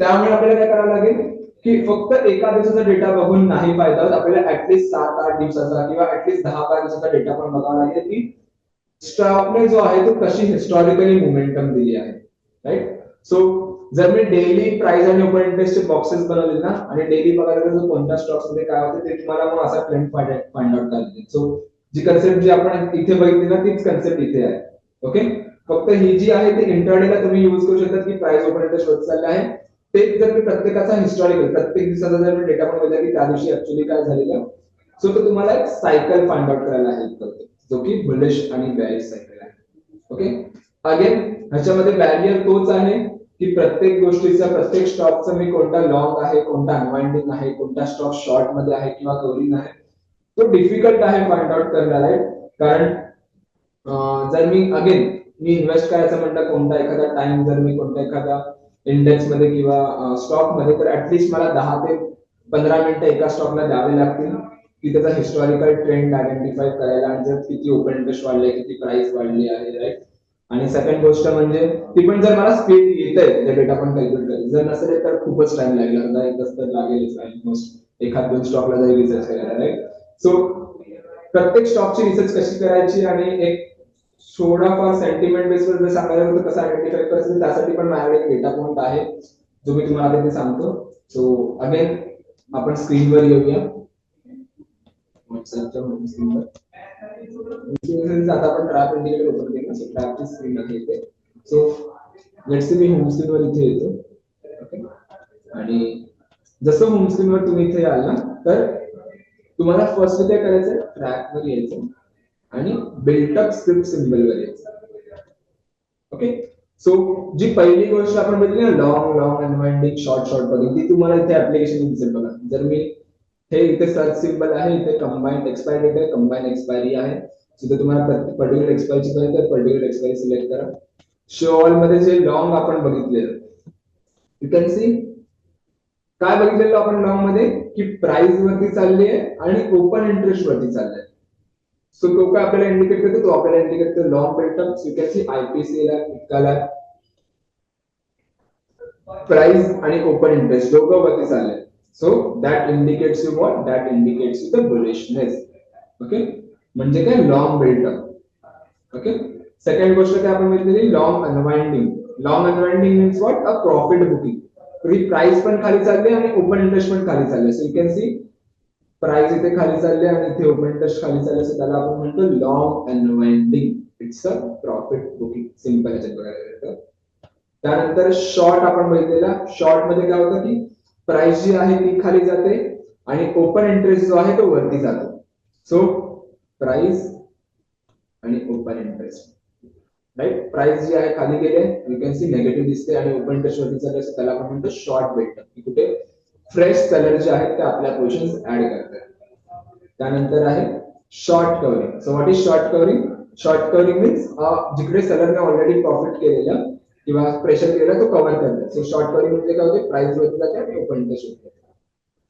त्यामुळे आपल्याला काय करावं लागेल की फक्त एका दिवसाचा डेटा बघून नाही फायदा होत, आपल्याला ऍटलीस्ट 7-8 दिवसाचा किंवा ऍटलीस्ट 10-12 दिवसाचा डेटा पण बघावा लागेल की स्टॉकने जो आहे तो कशी हिस्टॉरिकली मोमेंटम दिली आहे, राईट. सो जर मी डेली प्राइस आणि ओपन इंटरेस्टचे बॉक्सेस बनवले ना, आणि डेली बघायला गेलो कोणत्या स्टॉक्स मध्ये काय होते ते तुम्हाला मग असा ट्रेंड फाइंड आउट करता. सो जी कन्सेप्ट जी आपण इथे बघितली ना तीच कन्सेप्ट इथे आहे, ओके. फक्त ही जी आहे ती इंट्राडेला तुम्ही यूज करू शकता की प्राइस ओपन इंटरेस्ट होत चालले आहे, तेच जर मी प्रत्येकाचा हिस्टॉरिकल प्रत्येक दिवसाचा जर मी डेटा पण बघितला की त्या दिवशी ऍक्च्युअली काय झालेलं, सो तो तुम्हाला एक सायकल फाइंड आउट करायला हेल्प करतो, जो की बुलिश आणि बेरिश सायकल आहे, ओके. अगेन ह्याच्यामध्ये बॅरियर तोच आहे की प्रत्येक गोष्टीचा, प्रत्येक स्टॉकचा मी कोणता लॉंग आहे, कोणता अनवाइंडिंग आहे, कोणता स्टॉक शॉर्ट मध्ये आहे किंवा कव्हरिंग आहे, तो डिफिकल्ट आहे फाइंड आउट करायला, राईट. कारण जर मी इन्व्हेस्ट करायचं म्हटलं कोणता एखादा टाइम, जर मी कोणता एखादा इंडेक्स मध्ये किंवा स्टॉक मध्ये, तर ऍटलीस्ट मला 10 ते 15 मिनिटं एका स्टॉकला द्यावे लागतील की त्याचा हिस्टॉरिकल ट्रेंड आयडेंटिफाय करायला, आणि जर किती ओपन इंटरेस्ट वाढले, किती प्राइस वाढली आहे, राईट. आणि सेकंड गोष्ट म्हणजे ती पण जर मला स्पीड येतंय त्या डेटा पण कॅल्क्युलेट करायला, जर नसेल तर खूपच टाइम लागेल, अर्धा एक तास तर लागेलच ऑलमोस्ट एखाद दोन स्टॉकला जरी रिसर्च करायला, राईट. सो प्रत्येक स्टॉकची रिसर्च कशी करायची आणि एक थोडाफार सेंटिमेंट बेसवर जर सांगायला होतं कसं आयडेंटिफाय करायचं, त्यासाठी पण माझ्याकडे एक डेटा पॉइंट आहे जो मी तुम्हाला ते सांगतो. सो अगेन आपण स्क्रीनवर येऊया, व्हॉट्सअपच्या स्क्रीनवर. आता आपण ट्रॅप इंडिकेटर ओपन केलं, सो ट्रॅपची स्क्रीन आहे इथे. So let's see me home स्क्रीनवर इथे येतो, ओके. आणि जसं होम स्क्रीनवर तुम्ही इथे याल ना, तर तुम्हाला फर्स्ट काय करायचं, ट्रॅकवर यायचं आणि बिल्ट अप स्क्रिप्ट सिम्बल वर यायचं, ओके. सो जी पहिली गोष्ट आपण बघितली ना, लॉंग अनवाइंडिंग शॉर्ट कव्हरिंग, ती तुम्हाला इथे ऍप्लिकेशन दिसेल बघा. जर मी हे इथे सर्च सिम्बल आहे, इथे कंबाइंड एक्सपायरी डेट आहे, कंबाइंड एक्सपायरी आहे, तिथे तुम्हाला पर्टिक्युलर एक्सपायरीची पाहिजे तर पर्टिक्युलर एक्सपायरी सिलेक्ट करा. शो ऑल मध्ये जे लॉंग आपण बघितलेलं, यू कॅन सी काय बघितलेलं आपण लॉंग मध्ये, की प्राइस वरती चालली आहे आणि ओपन इंटरेस्ट वरती चाललंय. सो तो काय आपल्याला इंडिकेट करतो, तो आपल्याला इंडिकेट करतो long buildup. You can see IPCL आहे, इतकाल आहे, प्राइस आणि ओपन इंटरेस्ट दोघं वरती चालले. So that indicates you what, that indicates you the bullishness, okay. म्हणजे काय, लॉंग बिल्टअप, ओके. सेकंड गोष्ट काय आपण बघितलेली, long unwinding. Long unwinding means what, a profit booking. Price पण खाली चालली आणि ओपन इंटरेस्ट पण खाली चालले. So you can C price इथे खाली चालले आणि इथे ओपन इंटरेस्ट खाली चालले, सो त्याला आपण म्हणतो long unwinding. It's a profit booking, simple याच्यात बघायला गेलं. त्यानंतर शॉर्ट आपण बघितलेला, शॉर्ट मध्ये काय होतं की प्राइस जी आहे ती खाली जाते आणि ओपन इंटरेस्ट जो आहे तो वरती जातो. सो प्राइस आणि ओपन इंटरेस्ट, राईट. प्राइस जी आहे खाली गेले, यू कॅन सी नेगेटिव्ह दिसते, आणि ओपन इंटरेस्ट वरती चालले, सो त्याला आपण म्हणतो शॉर्ट बिल्टअप, की कुठे फ्रेश सेलर जे आहेत ते आपल्या पोझिशन्स ऍड करतात. त्यानंतर आहे short covering. So what is short covering? Short covering means जिकडे सेलरने ऑलरेडी प्रॉफिट केलेलं किंवा प्रेशर केलेलं तो कव्हर करतात. सो शॉर्ट कव्हरिंग म्हणजे काय होते, प्राइस वरती जाते आणि ओपन इंटरेस्ट वरती जाते,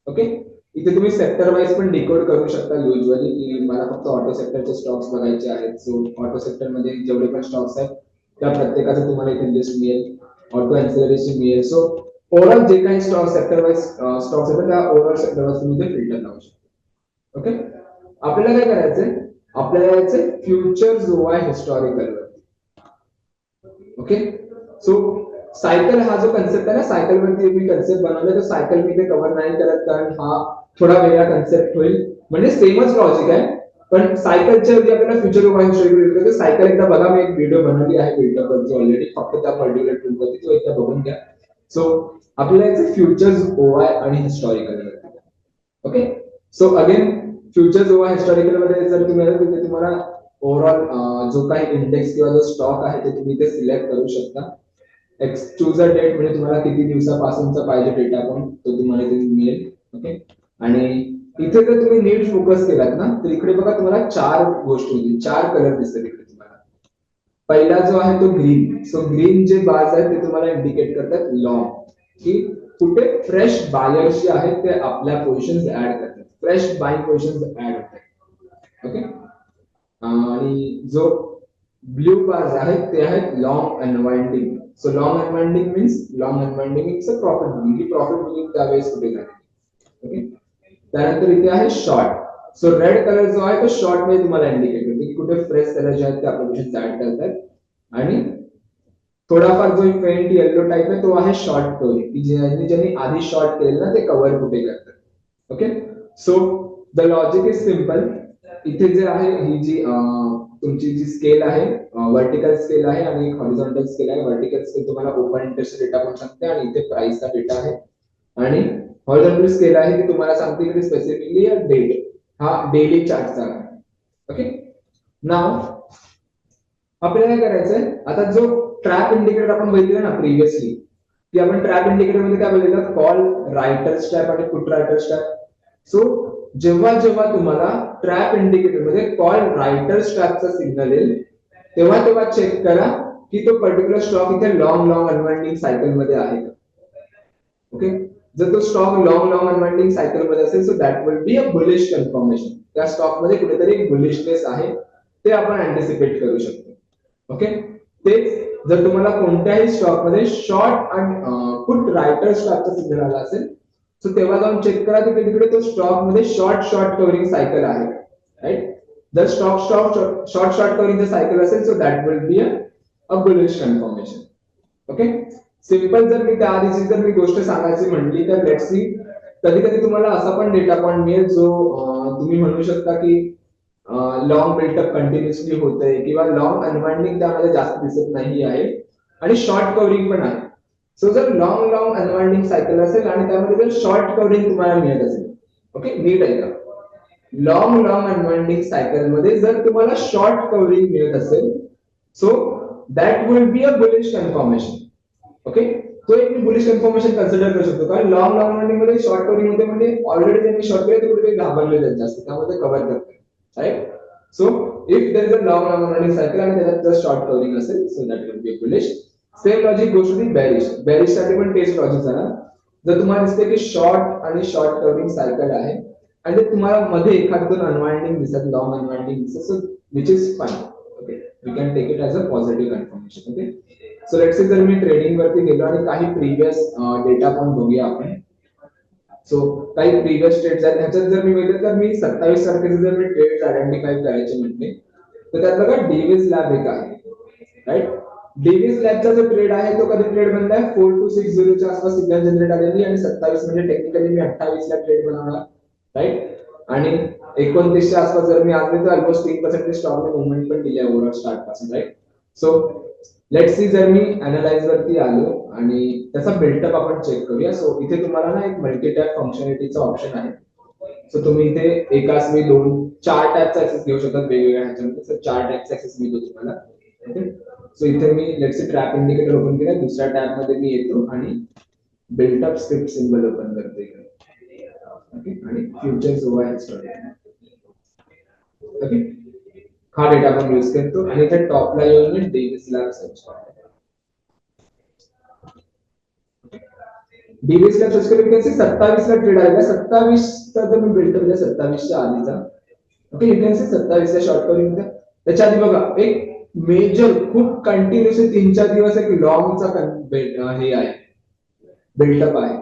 ओके. इथे तुम्ही सेक्टर वाईज पण डिकोड करू शकता युजली, की मला फक्त ऑटो सेक्टरचे स्टॉक्स बघायचे आहेत. सो ऑटो सेक्टर मध्ये जेवढे पण स्टॉक्स आहेत त्या प्रत्येकाचं तुम्हाला इथे लिस्ट मिळेल, ऑटो एन्सिलरीची मिळेल. सो ओव्हरऑल जे काही स्टॉक सेक्टर वाईज स्टॉक्स आहेत त्या ओव्हरऑल सेक्टर वाईज तुम्ही ते फिल्टर लावू शकता. ओके, आपल्याला काय करायचंय, आपल्याला यायचंय फ्युचर्स ओवाय हिस्टॉरिकल वरती. ओके, सो सायकल हा जो कन्सेप्ट आहे ना, सायकल वरती मी कन्सेप्ट बनवलाय, तो सायकल मी ते कव्हर नाही करत कारण हा थोडा वेगळा कन्सेप्ट होईल. म्हणजे सेमच लॉजिक आहे, पण सायकलच्या ऐवजी आपल्याला फ्युचर ओव्हाय हिस्टॉरिकल करायचं. सायकल एकदा बघा, मी एक व्हिडिओ बनवली आहे बिल्डअप वरती ऑलरेडी, फक्त त्या पर्टिक्युलर टूल वरती, तो एकदा बघून घ्या. सो आपल्याला यायचं फ्युचर्स ओवाय आणि हिस्टॉरिकल वरती. Okay, so again futures over historical मध्ये जर तुम्ही आले तिथे तुम्हाला ओव्हरऑल जो काही इंडेक्स किंवा जो स्टॉक आहे ते तुम्ही इथे सिलेक्ट करू शकता. चूज अ डेट म्हणजे तुम्हाला किती दिवसापासूनचा पाहिजे डेटा पॉइंट तो तुम्हाला इथे मिळेल. ओके, आणि इथे जर तुम्ही नीट फोकस केलात ना, तर इकडे बघा तुम्हाला चार गोष्टी होतील, चार कलर दिसतात इकडे तुम्हाला. पहिला जो आहे तो ग्रीन. सो ग्रीन जे बार्स आहेत ते तुम्हाला इंडिकेट करतात लॉंग, की कुठे फ्रेश बायर्स जे आहेत ते आपल्या पोझिशन्स ऍड करतात, फ्रेश बाईंग पोझिशन्स ऍड होतात. ओके, आणि जो ब्लू बार्स आहेत ते आहेत long unwinding. So long unwinding means long unwinding it's a profit booking, की प्रॉफिट बुकिंग त्यावेळेस कुठे झाली. ओके, त्यानंतर इथे आहे शॉर्ट. सो रेड कलर जो आहे तो शॉर्ट मध्ये तुम्हाला इंडिकेट करते की कुठे फ्रेश कलर जे आहेत ते आपल्या पोझिशन्स ऍड करतात. आणि थोडाफार जो फेंट येलो टाइप आहे तो आहे शॉर्ट कव्हरिंग, की ज्यांनी आधी शॉर्ट केलेलं ना ते कव्हर कुठे करतात. Okay, so the logic is simple. इथे जे आहे ही जी तुमची जी स्केल आहे, व्हर्टिकल स्केल आहे आणि एक हॉरिझॉन्टल स्केल आहे. व्हर्टिकल स्केल तुम्हाला ओपन इंटरेस्ट डेटा पण सांगते आणि इथे प्राइसचा डेटा आहे. आणि हॉरिझॉन्टल स्केल आहे की तुम्हाला सांगते की स्पेसिफिकली डेट, हा डेली चार्टचा आहे. ओके, नाव आपल्याला काय करायचंय, आता जो ट्रॅप इंडिकेटर आपण बघितलं ना प्रिव्हियसली, की आपण ट्रॅप इंडिकेटर मध्ये काय बघितलं, कॉल रायटर स्ट्रॅप आणि पुट रायटर स्ट्रॅप. सो जेव्हा जेव्हा तुम्हाला ट्रॅप इंडिकेटर मध्ये कॉल रायटर स्ट्रॅपचा सिग्नल येईल, तेव्हा तेव्हा चेक करा की तो पर्टिक्युलर स्टॉक इथे लॉंग अनवाइंडिंग सायकल मध्ये आहे का. ओके, जर तो स्टॉक लॉंग अनवाइंडिंग सायकल मध्ये असेल, so that will be a bullish confirmation. त्या स्टॉक मध्ये कुठेतरी एक बुलिशनेस आहे, ते आपण अँटिसिपेट करू शकतो. ओके, तेच जर तुम्हाला कोणत्याही स्टॉक मध्ये शॉर्ट आणि पुट रायटर स्टॉकचा सिग्नल आला असेल, सो तेव्हा जाऊन चेक करा की तिकडे तो स्टॉक मध्ये शॉर्ट कव्हरिंग सायकल आहे. राईट, जर स्टॉक शॉर्ट कव्हरिंग सायकल असेल, so that will be a bullish confirmation. Okay, simple. जर मी त्या आधीची जर मी गोष्ट सांगायची म्हटली तर लेट्स सी, कधी कधी तुम्हाला असा पण डेटा पॉइंट मिळेल जो तुम्ही म्हणू शकता की लॉंग बिल्टअप कंटिन्युअसली होतंय किंवा लॉंग अनवाइंडिंग त्यामध्ये जास्त दिसत नाही आहे आणि शॉर्ट कव्हरिंग पण आहे. सो जर लॉंग अनवाइंडिंग सायकल असेल आणि त्यामध्ये जर शॉर्ट कव्हरिंग तुम्हाला मिळत असेल, ओके नीट ऐका, लॉंग अनवाइंडिंग सायकल मध्ये जर तुम्हाला शॉर्ट कव्हरिंग मिळत असेल, so that will be a bullish confirmation. Okay, तो एक बुलिश कन्फर्मेशन कन्सिडर करू शकतो, कारण लॉंग अनवाइंडिंग मध्ये शॉर्ट कव्हरिंग होते म्हणजे ऑलरेडी त्यांनी शॉर्ट केले ते कुठे घाबरले जास्त, त्यामध्ये कव्हर करतात. Right, so if there is a long unwinding cycle आणि त्याच्यात जर शॉर्ट कव्हरिंग असेल, so that will be bullish. Same logic गोष्ट होती बेरिश साठी पण तेच लॉजिक झाला. जर तुम्हाला दिसते की शॉर्ट आणि शॉर्ट कव्हरिंग सायकल आहे आणि तुम्हाला मध्ये एखाद दोन अनवाइंडिंग दिसत, लॉंग अनवाइंडिंग दिसत, so which is fine. Okay, we can take it as a positive confirmation. Okay, so let's say जर मी ट्रेडिंग वरती गेलो आणि काही प्रिव्हियस डेटा पण बघूया आपण. सो काही प्रिव्हियस ट्रेड्स आहेत, ह्याच्यात जर मी बघितलं तर मी 27 तारखेचे जर मी ट्रेड्स आयडेंटिफाय करायचे म्हटले तर त्यात बघा डेव्हिस लॅब एक आहे. राईट, डेव्हिस लॅबचा जो ट्रेड आहे तो कधी ट्रेड बनलाय 4260 च्या आसपास सिग्नल जनरेट आलेली आणि 27 म्हणजे टेक्निकली मी 28 ला ट्रेड बनवला. राईट, आणि 29 च्या आसपास जर मी आले तर ऑलमोस्ट 3% स्टॉकने मुवमेंट पण दिली आहे ओव्हरऑल स्टार्ट पासून. राईट, सो लेट्स सी जर मी अनालाइज वरती आलो आणि त्याचा बिल्टअप आपण चेक करूया. सो इथे तुम्हाला ना एक मल्टी टॅप फंक्शनॅलिटीचा ऑप्शन आहे. सो तुम्ही इथे एकाच मी चार टॅबचा ऍक्सेस घेऊ शकता वेगवेगळ्या ह्याच्यामध्ये. सो चार टॅबचा ऍक्सेस मिळतो तुम्हाला. ओके, सो इथे मी let's say trap indicator open केला, दुसऱ्या टॅब मध्ये मी येतो आणि बिल्टअप स्क्रिप्ट सिम्बल ओपन करतो इकडे. ओके, आणि फ्युचर्स ओव्हर हिस्टॉरी. ओके, हा डेटा आपण यूज करतो आणि इथे टॉपला येऊन मी डेव्हिस लॅब सर्च करतो. डेव्हिस लॅब सर्च केलं की 27 ला ट्रेड आलेला, 27 चा जर मी बिल्टअप केला 27 च्या आधीचा. ओके, इथे 27 ला शॉर्ट कव्हरिंग होता. त्याच्या आधी बघा एक मेजर खूप कंटिन्युअसली 3-4 दिवस एक लॉंगचा हे आहे, बिल्टअप आहे.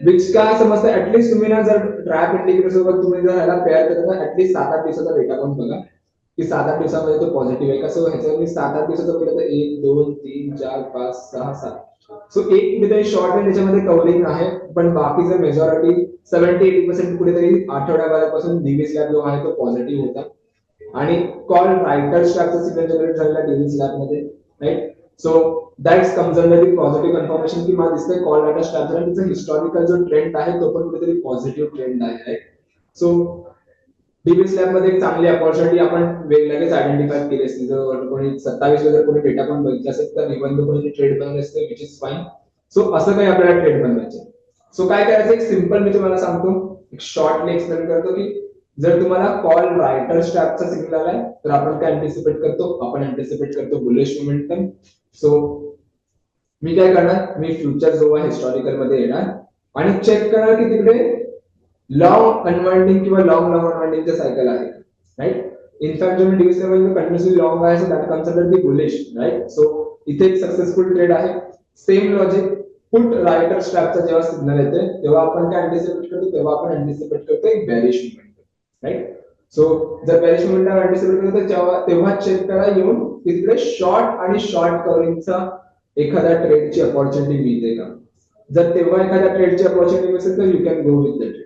विच काय समजतं ऍटलीस्ट तुम्ही ना जर ट्रॅप इंडिकेटर सोबत तुम्ही जर ह्याला पेअर करता ऍटलीस्ट 7-8 दिवसाचा डेटा पण बघा की 7-8 दिवसामध्ये तो पॉझिटिव्ह आहे. कसं ह्याच्यावर मी 7-8 दिवसाचं बघितलं तर 1, 2, 3, 4, 5, 6, 7 सो एक कुठेतरी शॉर्ट रेंज त्याच्यामध्ये कव्हरिंग आहे, पण बाकीचं मेजॉरिटी 70-80% कुठेतरी आठवड्याभरापासून डीव्ही स्लॅब जो आहे तो पॉझिटिव्ह होता. आणि कॉल रायटर स्ट्रॅपचा सिग्नल जनरेट झालेला डीव्ही स्लॅब मध्ये, right. So that's comes under the positive confirmation की मला दिसतंय कॉल रायटर स्ट्रॅप झाला, त्याचा हिस्टॉरिकल जो ट्रेंड आहे तो पण कुठेतरी पॉझिटिव्ह ट्रेंड आहे, राईट. सो डीबी स्लॅब मध्ये एक चांगली अपॉर्च्युनिटी आपण लगेच आयडेंटिफाय केली असती. जर कोणी 27 ला जर कोणी डेटा पण बघितला असेल तर निबंध कोणी ट्रेड बनवले असते, विच इज फाईन. सो असं काही आपल्याला ट्रेड बनवायचे. सो काय करायचं, एक सिंपल मी तुम्हाला सांगतो, एक शॉर्टली एक्सप्लेन करतो की जर तुम्हाला कॉल रायटर स्ट्रॅपचा सिग्नल आलाय तर आपण काय अँटिसिपेट करतो, आपण अँटिसिपेट करतो बुलिश मोमेंटम. सो मी काय करणार, मी फ्युचर जो आहे हिस्टॉरिकल मध्ये येणार आणि चेक करणार की तिकडे लॉंग अनवाइंडिंग किंवा लॉंग लॉंग अनवाइंडिंगचं सायकल आहे, राईट. इनफॅक्ट जो मी डिव्हिस लेवल कंटिन्युअसली लॉंग आहे, so that comes under the bullish, right. So इथे एक सक्सेसफुल ट्रेड आहे. सेम लॉजिक पुट रायटर स्ट्रॅपचा जेव्हा सिग्नल येते तेव्हा आपण काय अँटिसिपेट करतो, तेव्हा आपण अँटिसिपेट करतो एक बेरिश मोमेंटम, राईट. सो जर बेरिश मोमेंटम अँटिसिपेट करतो तेव्हा चेक करा येऊन की तिकडे शॉर्ट आणि शॉर्ट कव्हरिंगचा एखाद्या ट्रेडची अपॉर्च्युनिटी मिळते का. जर तेव्हा एखाद्या ट्रेडची अपॉर्च्युनिटी असेल तर you can go with the trade.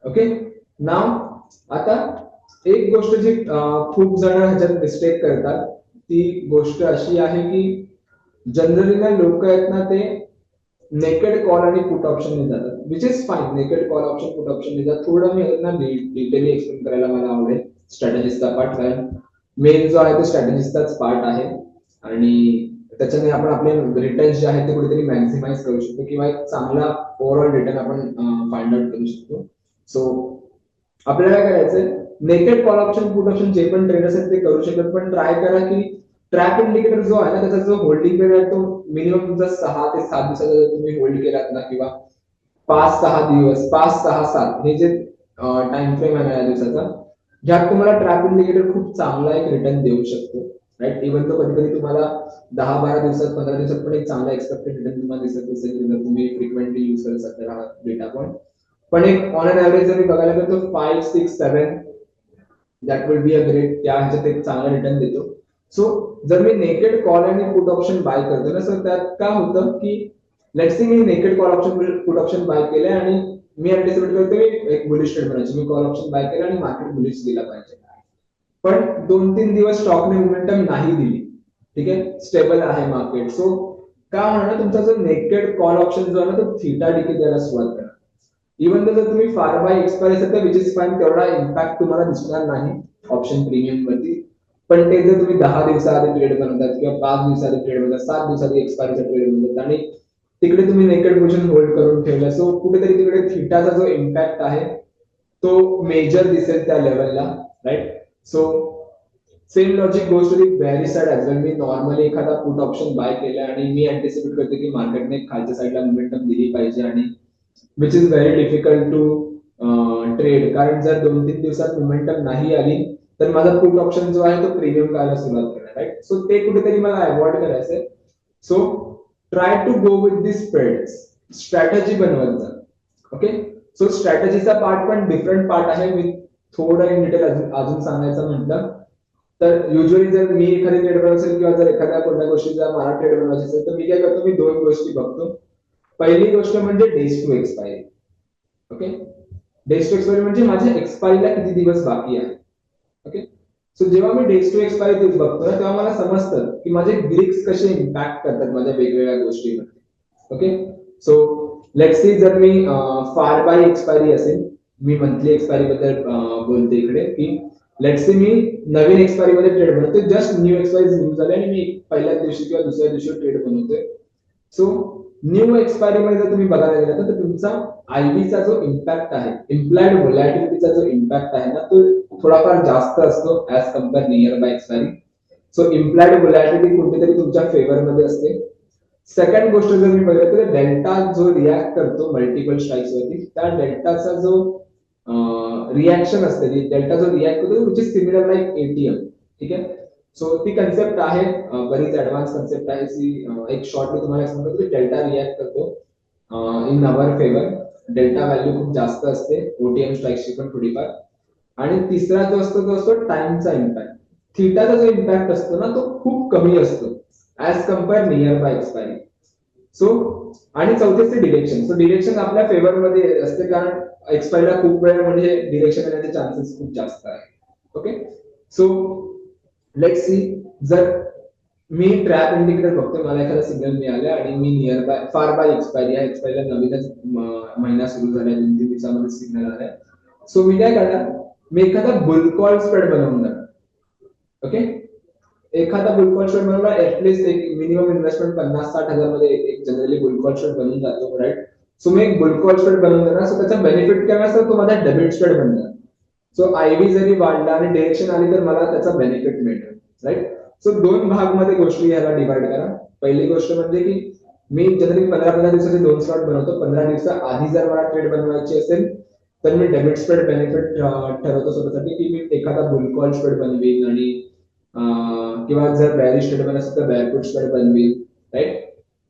Okay. Now आता एक गोष्ट जी खूप जण ह्याच्यात मिस्टेक करतात ती गोष्ट अशी आहे की जनरली ना लोक आहेत ना ते नेकेड कॉल आणि पुट ऑप्शन जातात, which is fine. Naked call option put option जातात. थोडं मी ना डिटेली एक्सप्लेन करायला मला आवडेल स्ट्रॅटेजिस्टचा पार्ट, कारण मेन जो आहे तो स्ट्रॅटेजिस्टचाच पार्ट आहे आणि त्याच्याने आपण आपले रिटर्न्स जे आहेत ते कुठेतरी मॅक्झिमाइज करू शकतो किंवा एक चांगला ओव्हरऑल रिटर्न आपण फाइंड आउट करू शकतो. सो आपल्याला काय करायचंय, naked call option put option जे पण ट्रेडर्स आहेत ते करू शकतात, पण ट्राय करा की ट्रॅप इंडिकेटर जो आहे ना त्याचा जो होल्डिंग पिरियड आहे तो मिनिमम तुमचा 6 ते 7 दिवसाचा जर तुम्ही होल्ड केलात ना किंवा 5-6 दिवस, 5-6-7 हे जे टाइम फ्रेम आहे या दिवसाचा, ज्यात तुम्हाला ट्रॅप इंडिकेटर खूप चांगला एक रिटर्न देऊ शकतो, राईट. इव्हन तो कधी कधी तुम्हाला 10-12 दिवसात 15 दिवसात पण एक चांगला एक्सपेक्टेड रिटर्न तुम्हाला दिसत असेल जर तुम्ही फ्रिक्वेंटली यूज करत असाल हा डेटा पॉईंट. पण एक ऑन अन ऍव्हरेज जर मी बघायला गेलो तर 5-6-7 that will be a great, त्या ह्याच्यात एक चांगला रिटर्न देतो. सो जर मी नेकेड कॉल आणि पुट ऑप्शन बाय करतो ना सर, त्यात काय होतं की लेट्स सी मी naked call option put option buy केले आणि मी अँटिसिपेट करतो मी एक बुलिश ट्रेड बनायची, मी कॉल ऑप्शन बाय केला आणि मार्केट बुलिश दिला पाहिजे, पण 2-3 दिवस स्टॉकने मोमेंटम नाही दिली, ठीक आहे, स्टेबल आहे मार्केट. सो काय होणार, तुमचा जो नेकेड कॉल ऑप्शन जो आहे ना तो थीटा डिके द्यायला सुरुवात करणार. इव्हन जर तुम्ही फार बाय एक्सपायरी असेल तर विच इज फाईन, तेवढा इम्पॅक्ट तुम्हाला दिसणार नाही ऑप्शन प्रीमियम वरती. पण ते जर तुम्ही 10 दिवसाआधी ट्रेड बनवतात किंवा 5 दिवसाआधी ट्रेड बनवतात, 7 दिवसाआधी एक्सपायरीचा ट्रेड बनवतात आणि तिकडे तुम्ही नेकेड पोझिशन होल्ड करून ठेवलं, सो कुठेतरी तिकडे थीटाचा जो इम्पॅक्ट आहे तो मेजर दिसेल त्या लेवलला, right. So same logic goes to the bearish side as well. मी नॉर्मली एखादा पुट ऑप्शन बाय केला आणि मी अँटिसिपेट करते की मार्केटने खालच्या साईडला मोमेंटम दिली पाहिजे आणि which is very difficult to trade, कारण जर 2-3 दिवसात मोमेंटम नाही आली तर माझा पुट ऑप्शन जो आहे तो प्रीमियम करायला सुरुवात करणार, राईट. सो ते कुठेतरी मला अवॉइड करायचंय. So try to go with the spreads, strategy बनवत जा. ओके. सो स्ट्रॅटेजीचा पार्ट पण डिफरंट पार्ट आहे. मी थोडं इन डिटेल अजून सांगायचं म्हटलं तर युजली जर मी एखादी ट्रेड बनवत असेल किंवा जर एखाद्या कोणत्या गोष्टीचा मला ट्रेड बनवायची असेल तर मी काय करतो, मी 2 गोष्टी बघतो. पहिली गोष्ट म्हणजे days to expiry. Okay. Days to expiry म्हणजे माझ्या एक्सपायरीला किती दिवस बाकी आहे. ओके. सो जेव्हा मी डेज टू एक्सपायरी बघतो ना तेव्हा मला समजतं की माझे ग्रीक्स कसे इम्पॅक्ट करतात माझ्या वेगवेगळ्या गोष्टीमध्ये. ओके. सो लेट्स सी जर मी फार बाय एक्सपायरी असेल, मी मंथली एक्सपायरी बद्दल बोलते इकडे की let's see me Naveen expiry मध्ये ट्रेड बनवतोय, जस्ट न्यू एक्सपायरी न्यू झाले आणि मी पहिल्या दिवशी किंवा दुसऱ्या दिवशी ट्रेड बनवतोय. सो न्यू एक्सपायरी मध्ये जर तुम्ही बघायला गेला तर तुमचा आयबीचा जो इम्पॅक्ट आहे, इम्प्लाइड व्होलॅटिलिटीचा जो इम्पॅक्ट आहे ना तो थोडाफार जास्त असतो as compare near by expiry. So implied volatility कुठेतरी तुमच्या फेवर मध्ये असते. सेकंड गोष्ट जर मी बघितलं तर डेल्टा जो रिॲक्ट करतो मल्टिपल स्ट्राईक्स वरती, त्या डेल्टाचा जो रिॲक्शन असते, डेल्टा जो रिॲक्ट करतो which is similar like ATM, ठीक आहे. सो ती कन्सेप्ट आहे, बरीच ऍडव्हान्स कन्सेप्ट आहे. एक शॉर्ट मी तुम्हाला सांगतो की डेल्टा रिॲक्ट करतो in our favour. Delta value खूप जास्त असते, ओटीएम स्ट्राईक्सची पण थोडीफार. आणि तिसरा जो असतो तो असतो टाइमचा इम्पॅक्ट. थिटाचा जो इम्पॅक्ट असतो ना तो खूप कमी असतो as compare near by expiry. So आणि चौथे असते डिरेक्शन. सो डिरेक्शन आपल्या फेवर मध्ये असते, कारण एक्सपायरीला खूप वेळ म्हणजे डिरेक्शन येण्याचे चान्सेस खूप जास्त आहे. Okay, so let's see. जर मी ट्रॅप इंडिकेटर बघतो, मला एखादा सिग्नल मिळाला आणि मी near by far by expiry आहे, एक्सपायरीला नवीनच महिना सुरू झाला, 2-3 दिवसामध्ये सिग्नल आलाय. सो मी काय करणार, मी एखादा बुल कॉल स्प्रेड बनवून देणार. ओके, एखादा बुल कॉल स्प्रेड बनवला, ऍटलीस्ट एक मिनिमम इन्व्हेस्टमेंट 50-60 हजार मध्ये एक जनरली बुल कॉल स्प्रेड बनून जातो, राईट. सो मी एक बुल कॉल स्प्रेड बनवून देणार. सो त्याचा बेनिफिट काय असतो, तो माझा डेबिट स्प्रेड बनणार. सो आयबी जरी वाढला आणि डिरेक्शन आली तर मला त्याचा बेनिफिट मिळेल, राईट. सो दोन भाग मध्ये गोष्टी याला डिवाइड करा. पहिली गोष्ट म्हणजे की मी जनरली 15-15 दिवसाचे 2 स्लॉट बनवतो. 15 दिवसा आधी जर मला ट्रेड बनवायची असेल तर मी डेबिट स्प्रेड बेनिफिट ठरवतो स्वतःसाठी, की मी एखादा बुल कॉल स्प्रेड बनवीन आणि किंवा जर बॅरिश ट्रेड बनवायचं तर बॅरफुट स्प्रेड बनवीन, राईट.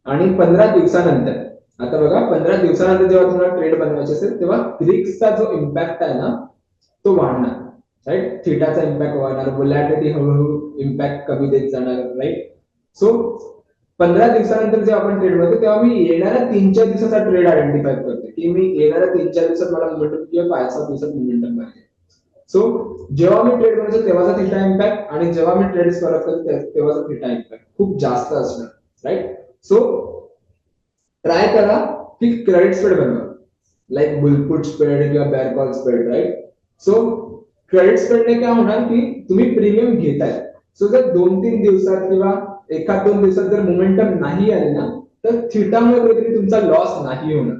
आणि 15 दिवसानंतर, आता बघा, 15 दिवसानंतर जेव्हा तुम्हाला ट्रेड बनवायचे असेल तेव्हा ग्रीक्सचा जो इम्पॅक्ट आहे ना तो वाढणार, राईट. थिटाचा इम्पॅक्ट वाढणार, व्होलॅटिलिटी हळूहळू इम्पॅक्ट कमी देत जाणार, राईट. सो 15 दिवसानंतर जेव्हा आपण ट्रेड बनवतो तेव्हा मी येणाऱ्या 3-4 दिवसाचा ट्रेड आयडेंटिफाय करतो, की मी येणाऱ्या 3-4 दिवसात मला मोमेंटम किंवा 5-7 दिवसात मोमेंटम पाहिजे. सो जेव्हा मी ट्रेड बनवतो तेव्हाचा थिटा इम्पॅक्ट आणि जेव्हा मी ट्रेड करत करतो तेव्हाचा थिटा इम्पॅक्ट खूप जास्त असणार, राईट. सो ट्राय करा की क्रेडिट स्प्रेड बनवा, लाईक बुलपुट स्प्रेड किंवा bear call spread, right. So credit स्प्रेडने काय होणार की तुम्ही प्रीमियम घेताय. सो जर 2-3 दिवसात किंवा 1-2 दिवसात जर मोमेंटम नाही आले ना तर थिटामुळे कुठेतरी तुमचा लॉस नाही होणार.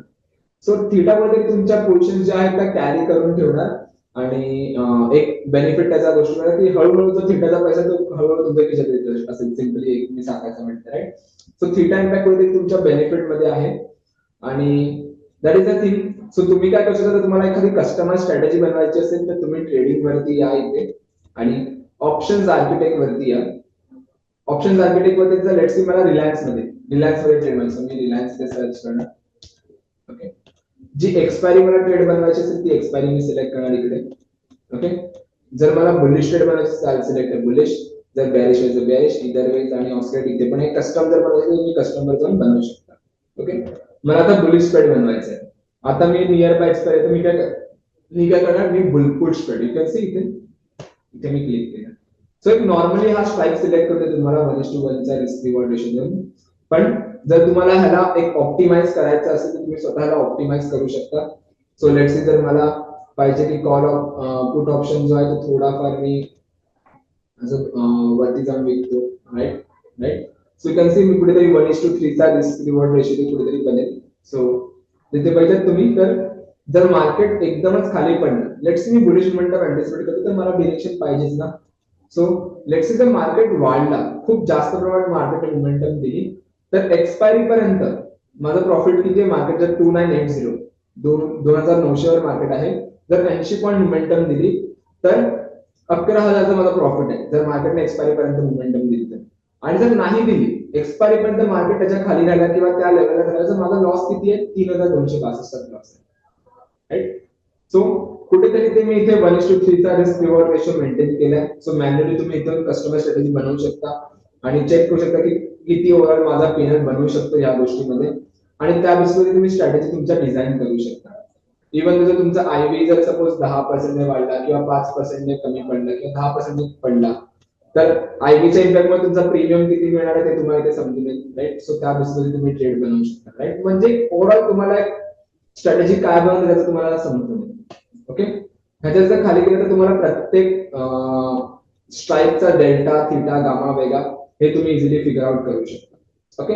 सो थिटामुळे तुमच्या पोझिशन ज्या आहेत त्या कॅरी करून ठेवणार आणि एक बेनिफिट त्याचा गोष्टी की हळूहळू जो थिटाचा पैसा तो हळूहळू तुमच्या खिशात येत असेल, सिम्पली एक मी सांगायचं म्हणते, राईट. सो थिटा इम्पॅक्ट कुठेतरी तुमच्या बेनिफिट मध्ये आहे आणि that is the thing. So तुम्ही काय करू शकता, तुम्हाला एखादी कस्टमाइज स्ट्रॅटेजी बनवायची असेल तर तुम्ही ट्रेडिंग वरती या इथे आणि ऑप्शन्स आर्किटेक्ट वरती या. ऑप्शन्स आर्किटेक्ट वरती लेट्स सी मला रिलायन्स मध्ये ट्रेड बनायचं, मी रिलायन्स ते सर्च करणार. ओके, जी एक्सपायरी मला ट्रेड बनवायची असेल ती एक्सपायरी मी सिलेक्ट करणार इकडे. ओके, जर मला बुलिश ट्रेड बनवायची असेल सिलेक्ट कर बुलिश, जर बेरिश आहे तर बेरिश, इधर वेज आणि ऑस्ट्रेट इथे पण एक कस्टम जर बनवायचं तुम्ही कस्टमर जाऊन बनवू शकता. ओके, मला आता बुलिश ट्रेड बनवायचं आहे. आता मी नियर बाय एक्सपायरी तर मी काय करणार, मी बुलपुट स्प्रेड, यू कॅन सी इथे इथे मी क्लिक केलं. सो एक नॉर्मली हा स्ट्राईक सिलेक्ट करतो तुम्हाला 1:1 चा रिस्क रिवॉर्ड रेशो देऊन. पण जर तुम्हाला ह्याला एक ऑप्टिमाइज करायचं असेल तर तुम्ही स्वतःला ऑप्टिमाइज करू शकता. सो लेट्स सी जर मला पाहिजे की कॉल पुट ऑप्शन जो आहे तो थोडाफार मी असं वरती जाऊन विकतो, right right. So you can see मी कुठेतरी 1:3 चा रिस्क रिवॉर्ड रेशो कुठेतरी बनेल. सो तिथे पाहिजे तुम्ही तर जर मार्केट एकदमच खाली पडलं, let's me bullish momentum anticipate करतो तर मला डिरेक्शन पाहिजेच ना. सो लेट्स जर मार्केट वाढला, खूप जास्त प्रमाणात मार्केट मोमेंटम दिली तर एक्सपायरी पर्यंत माझं प्रॉफिट किती आहे, मार्केट जर 2980 2900 वर मार्केट आहे, जर 80 पॉईंट मोमेंटम दिली तर 11,000चा माझा प्रॉफिट आहे जर मार्केटने एक्सपायरी पर्यंत मोमेंटम दिली तर. आणि जर नाही दिली, एक्सपायरी पर्यंत मार्केट त्याच्या खाली राहिला किंवा त्या लेवलला राहिला तर माझा लॉस किती आहे, 3,262 लॉस आहे, राईट. सो कुठेतरी ते मी इथे 1:3 चा रिस्क रिवॉर्ड रेशो मेंटेन केलाय. सो मॅन्युअली तुम्ही इथे कस्टमर स्ट्रॅटेजी बनवू शकता आणि चेक करू शकता की किती ओव्हरऑल माझा पीएनएल बनवू शकतो या गोष्टीमध्ये आणि त्या बेसिसवर तुम्ही स्ट्रॅटेजी तुमच्या डिझाईन करू शकता. इव्हन जर तुमचा आयबी जर सपोज 10% वाढला किंवा 5% कमी पडला किंवा 10% पडला तर आयबीच्या इम्पॅक्ट मध्ये तुमचा प्रीमियम किती मिळणार आहे ते तुम्हाला इथे समजून येईल, राईट. सो त्या बेसिसवर तुम्ही ट्रेड बनवू शकता, राईट. म्हणजे ओव्हरऑल तुम्हाला एक स्ट्रॅटेजी काय बनवते त्याचं तुम्हाला समजून येईल. ओके, ह्याच्यात जर खाली केलं तर तुम्हाला प्रत्येक स्ट्राईकचा डेल्टा, थिटा, गामा, वेगा हे तुम्ही इझिली फिगर आउट करू शकता. ओके,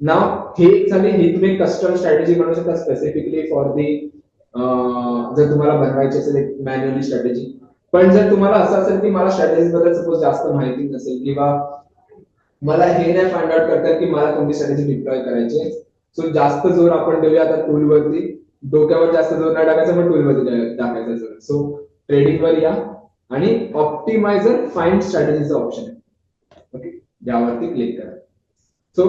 नाव हे झाली, ही तुम्ही कस्टम स्ट्रॅटेजी बनवू शकता स्पेसिफिकली फॉर दी जर तुम्हाला बनवायची असेल एक मॅन्युअली स्ट्रॅटेजी. पण जर तुम्हाला असं असेल की मला स्ट्रॅटेजी बद्दल सपोज जास्त माहिती नसेल किंवा मला हे नाही फाइंड आउट करता की मला कोणती स्ट्रॅटेजी डिप्लॉय करायची आहे, सो जास्त जोर आपण देऊया आता टूल वरती, डोक्यावर जास्त जोर नाही टाकायचा पण टूल वरती टाकायचा जोर. सो ट्रेडिंग वर या आणि ऑप्टिमायझर फाइंड स्ट्रॅटेजीचा ऑप्शन आहे, ओके, यावरती क्लिक करा. सो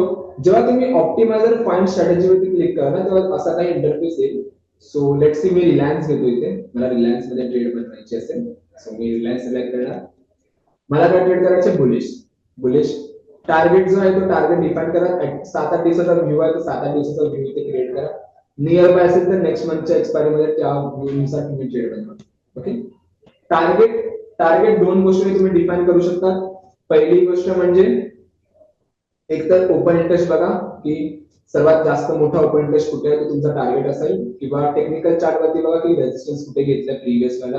जेव्हा तुम्ही ऑप्टिमायझर फाइंड स्ट्रॅटेजीवरती क्लिक करा ना तेव्हा असा काही इंटरफेस येईल. सो लेट सी मी रिलायन्स घेतो इथे, मला रिलायन्स मध्ये ट्रेड बनवायची असेल, सो मी रिलायन्स सिलेक्ट करणार. मला काय ट्रेड करायचे, बुलिश. बुलिश टार्गेट जो आहे तो टार्गेट डिफाइन करा. 7-8 दिवसाचा व्ह्यू आहे तर 7-8 दिवसाचा व्ह्यू इथे क्रिएट करा. नियर बाय असेल तर नेक्स्ट मंथच्या एक्सपायरी मध्ये त्या व्ह्यूनुसार तुम्ही ट्रेड बनवा. ओके. टार्गेट टार्गेट दोन गोष्टी तुम्ही डिफाइन करू शकता. पहिली गोष्ट म्हणजे एक तर ओपन इंटरेस्ट बघा की सर्वात जास्त मोठा ओपन इंटरेस्ट कुठे आहे तो तुमचा टार्गेट असेल, किंवा टेक्निकल चार्ट वरती बघा की रेजिस्टन्स कुठे घेतलाय प्रीवियस वाला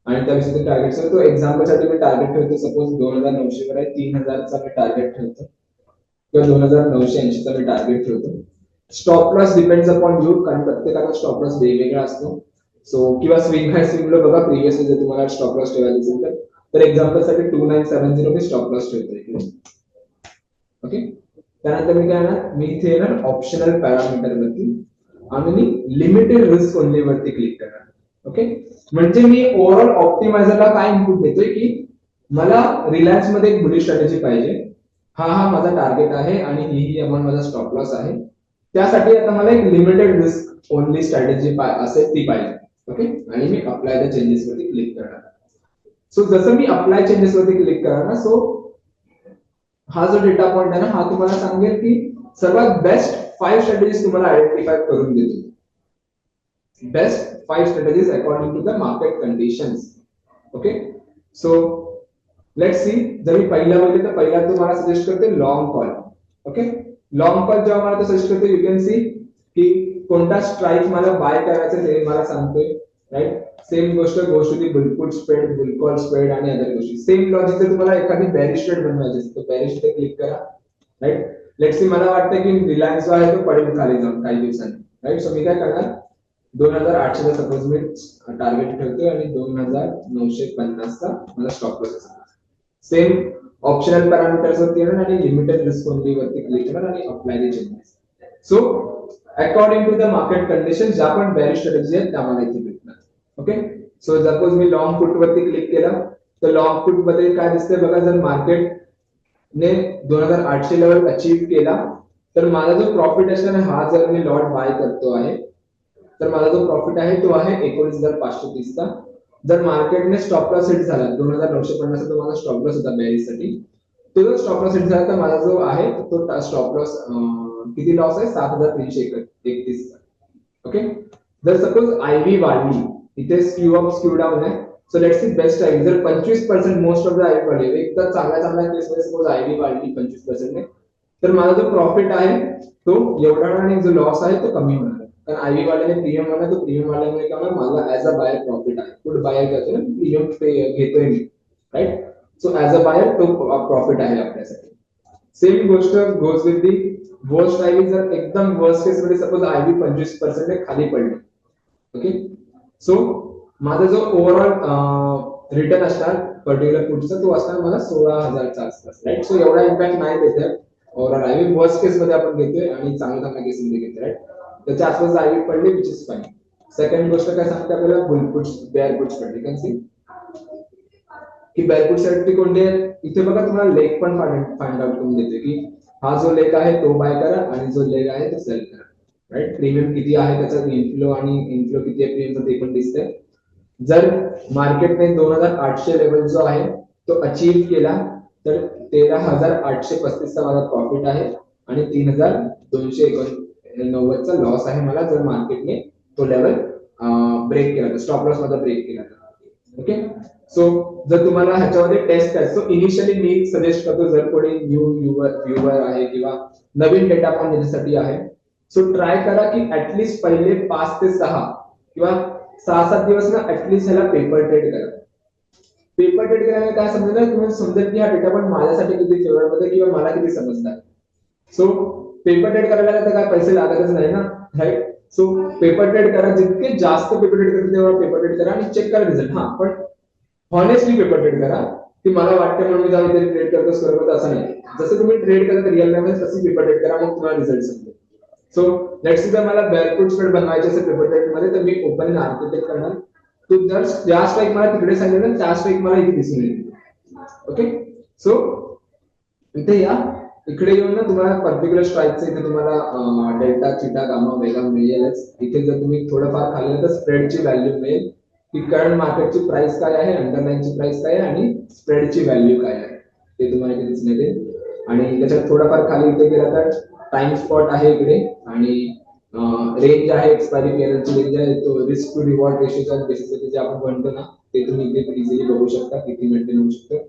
आणि त्या विषयी टार्गेट असेल. तो एक्झाम्पल साठी मी टार्गेट ठेवतो, सपोज 2900 वर आहे, 3000 चा मी टार्गेट ठेवतो किंवा 2980 चा मी टार्गेट ठेवतो. Stop loss depends upon you, कारण प्रत्येकाचा स्टॉप लॉस वेगवेगळा असतो. सो किंवा स्विंग हाय स्विंग लो बघा, प्रीवियस जर तुम्हाला स्टॉप लॉस ठेवायचा असेल तर एक्झाम्पल साठी 2970 मी स्टॉप लॉस ठेवतो इकडे. ओके. त्यानंतर मी काय करणार, मी इथे येणार ऑप्शनल पॅरामीटर वरती आणि मी लिमिटेड रिस्क ओनली वरती क्लिक करणार. ओके. म्हणजे मी ओव्हरऑल ऑप्टिमायझरला काय इनपुट देतोय की मला रिलायन्स मध्ये एक बुलिश स्ट्रॅटेजी पाहिजे, हा माझा टार्गेट आहे आणि ही अमाउंट माझा स्टॉप लॉस आहे. त्यासाठी आता मला एक लिमिटेड रिस्क ओनली स्ट्रॅटेजी असेल ती पाहिजे. ओके. आणि मी अप्लाय द चेंजेस वरती क्लिक करणार. सो जसं मी अप्लाय चेंजेस वरती क्लिक करणार ना, सो हा जो डेटा पॉइंट आहे ना हा तुम्हाला सांगेल की सर्वात बेस्ट 5 स्ट्रॅटेजीज तुम्हाला आयडेंटिफाय करून देतो. Best 5 strategies according to the market conditions. Okay. So let's see, जर मी पहिला बघितलं तर पहिला तुम्हाला सजेस्ट करते long call. Okay. Long call जेव्हा मला सजेस्ट करते, यू कॅन सी की कोणता स्ट्राइक मला बाय करायचं ते मला सांगतोय. राईट. सेम गोष्ट गोष्ट ती बुलपुट स्प्रेड, बुलकॉल स्प्रेड आणि अदर गोष्टी. सेम लॉजिक जर तुम्हाला एखादी बेरिश ट्रेड बनवायची असेल तर बेरिश वर क्लिक करा. राईट. लेट्स सी मला वाटतं की रिलायन्स जो आहे तो पडेल खाली जाऊन काही दिवसांनी. राईट. सो मी काय करणार, 2800 चा सपोज मी टार्गेट ठेवतोय आणि 2950 चा मला स्टॉप लॉस असेल. सेम ऑप्शनल पॅरामीटर्स वरती येणार आणि लिमिटेड रिस्क ओनली वरती क्लिक करणार आणि apply the changes. So according to the market condition ज्या पण बेरिश स्ट्रॅटेजी आहेत त्या मला इथे भेटणार. ओके. सो सपोज मी लॉंग पुट वरती क्लिक केलं तर लॉंग पुट मध्ये काय दिसतंय बघा, जर मार्केट ने 2800 लेवल अचीव केला तर माझा जो प्रॉफिट असणार हा जर मी लॉट बाय करतो आहे तर माझा जो प्रॉफिट आहे तो आहे 19,530 चा. जर मार्केटने स्टॉप लॉस हिट झाला 2950 तो माझा स्टॉप लॉस होता बेरिश साठी, तो जर स्टॉप लॉस हिट झाला तर माझा जो आहे तो स्टॉप लॉस किती लॉस आहे 7331 चा. ओके. जर सपोज आयव्ही वाढली, इथे स्क्यू अप स्क्यू डाऊन आहे, so let's C best ivy जर 25% मोस्ट ऑफ द आयव्ही वाढली, एकदा चांगल्या केसमध्ये सपोज आयव्ही वाढली 25% ने, तर माझा जो प्रॉफिट आहे तो एवढा आणि जो लॉस आहे तो कमी होणार. कारण आयव्ही वाल्याने प्रीमियम वाला, तो प्रीमियम वाल्यामुळे काय होणार, मला ऍज अ बायर प्रॉफिट आहे. पुट बायर करतो ना, प्रीमियम घेतोय मी. Right. So as a buyer तो प्रॉफिट आहे आपल्यासाठी. सेम गोष्ट goes with the worst IV. जर एकदम वर्स्ट केस मध्ये सपोज आयव्ही 25% ने खाली पडली, ओके, सो माझा जो ओव्हरऑल रिटर्न असणार पर्टिक्युलर पुटचा तो असणार मला 16,000चा आसपास. राईट. सो एवढा इम्पॅक्ट नाही देते ओव्हरऑल आयव्ही. वर्स्ट केस मध्ये आपण घेतोय आणि चांगल्या केस मध्ये घेतोय. राईट. त्याच्या आसपास आयव्ही पडली विच इज फाईन. सेकंड गोष्ट काय सांगते आपल्याला, बुलपुट्स बेअर पुट्स पडली. कॅन सी की बेअर पुट साठी कोणते इथे बघा तुम्हाला लेग पण फाइंड आउट करून देते की हा जो लेग आहे तो बाय करा आणि जो लेग आहे तो सेल करा. राईट. प्रीमियम किती आहे त्याचा, इनफ्लो आणि इनफ्लो किती आहे प्रीमियमचा ते पण दिसतंय. जर मार्केटने 2800 लेवल जो आहे तो अचीव केला तर 13,835 चा माझा प्रॉफिट आहे आणि 3,289 चा लॉस आहे मला जर मार्केटने तो लेवल ब्रेक केला तर, स्टॉप लॉस मध्ये ब्रेक केला तर. ओके. सो जर तुम्हाला ह्याच्यामध्ये टेस्ट आहे, सो इनिशियली मी सजेस्ट करतो जर कोणी न्यू व्ह्यूअर आहे किंवा नवीन डेटा पॉइंट त्याच्यासाठी आहे, सो ट्राय करा की ऍटलीस्ट पहिले 5 ते 6 किंवा 6-7 दिवस ना ऍटलीस्ट ह्याला पेपर ट्रेड करा. पेपर ट्रेड केल्याने काय समजेल, तुम्हाला समजेल की हा डेटा पॉइंट माझ्यासाठी किती फेवरेबल आहे किंवा मला किती समजणार. सो पेपर ट्रेड करायला तर काय पैसे लागतच नाही ना. राईट. सो पेपर ट्रेड करा, जितके जास्त पेपर ट्रेड करतील तेवढा पेपर ट्रेड करा आणि चेक करा रिझल्ट. हा पण हॉनेस्टली पेपर ट्रेड करा की मला वाटतं म्हणून मी जाऊन इथे ट्रेड करतो करतो असं नाही. जसं तुम्ही ट्रेड करता रिअल लाईफ मध्ये तशी पेपर ट्रेड करा, मग तुम्हाला रिझल्ट समजेल. सो लेट्स जर मला बेअरफूट स्प्रेड बनवायचे असेल पेपर ट्रेड मध्ये तर मी ओपन आर्किटेक्ट करणार. तो जर ज्या स्ट्राईक मला तिकडे सांगितलं त्या स्ट्राईक मला इथे दिसून येईल. ओके. सो इथे या इकडे येऊन ना तुम्हाला पर्टिक्युलर स्ट्राईकचं इथे तुम्हाला डेल्टा थिटा गामा वेगा मिळेलच. इथे जर तुम्ही थोडंफार खाल्लं तर स्प्रेडची व्हॅल्यू मिळेल की करंट मार्केटची प्राइस काय आहे, अंडरलाईनची प्राइस काय आहे आणि स्प्रेडची व्हॅल्यू काय आहे ते तुम्हाला इथे दिसून येते. आणि त्याच्यात थोडंफार खाली इथे गेला तर टाइम स्पॉट आहे इकडे आणि रेंज आहे, एक्सपायरी पिरियडची रेंज आहे, तो रिस्क टू रिवॉर्ड रेशोच्या बेसिसवर जे आपण म्हणतो ना ते तुम्ही इथे इझिली बघू शकता किती मेंटेन होऊ शकतं.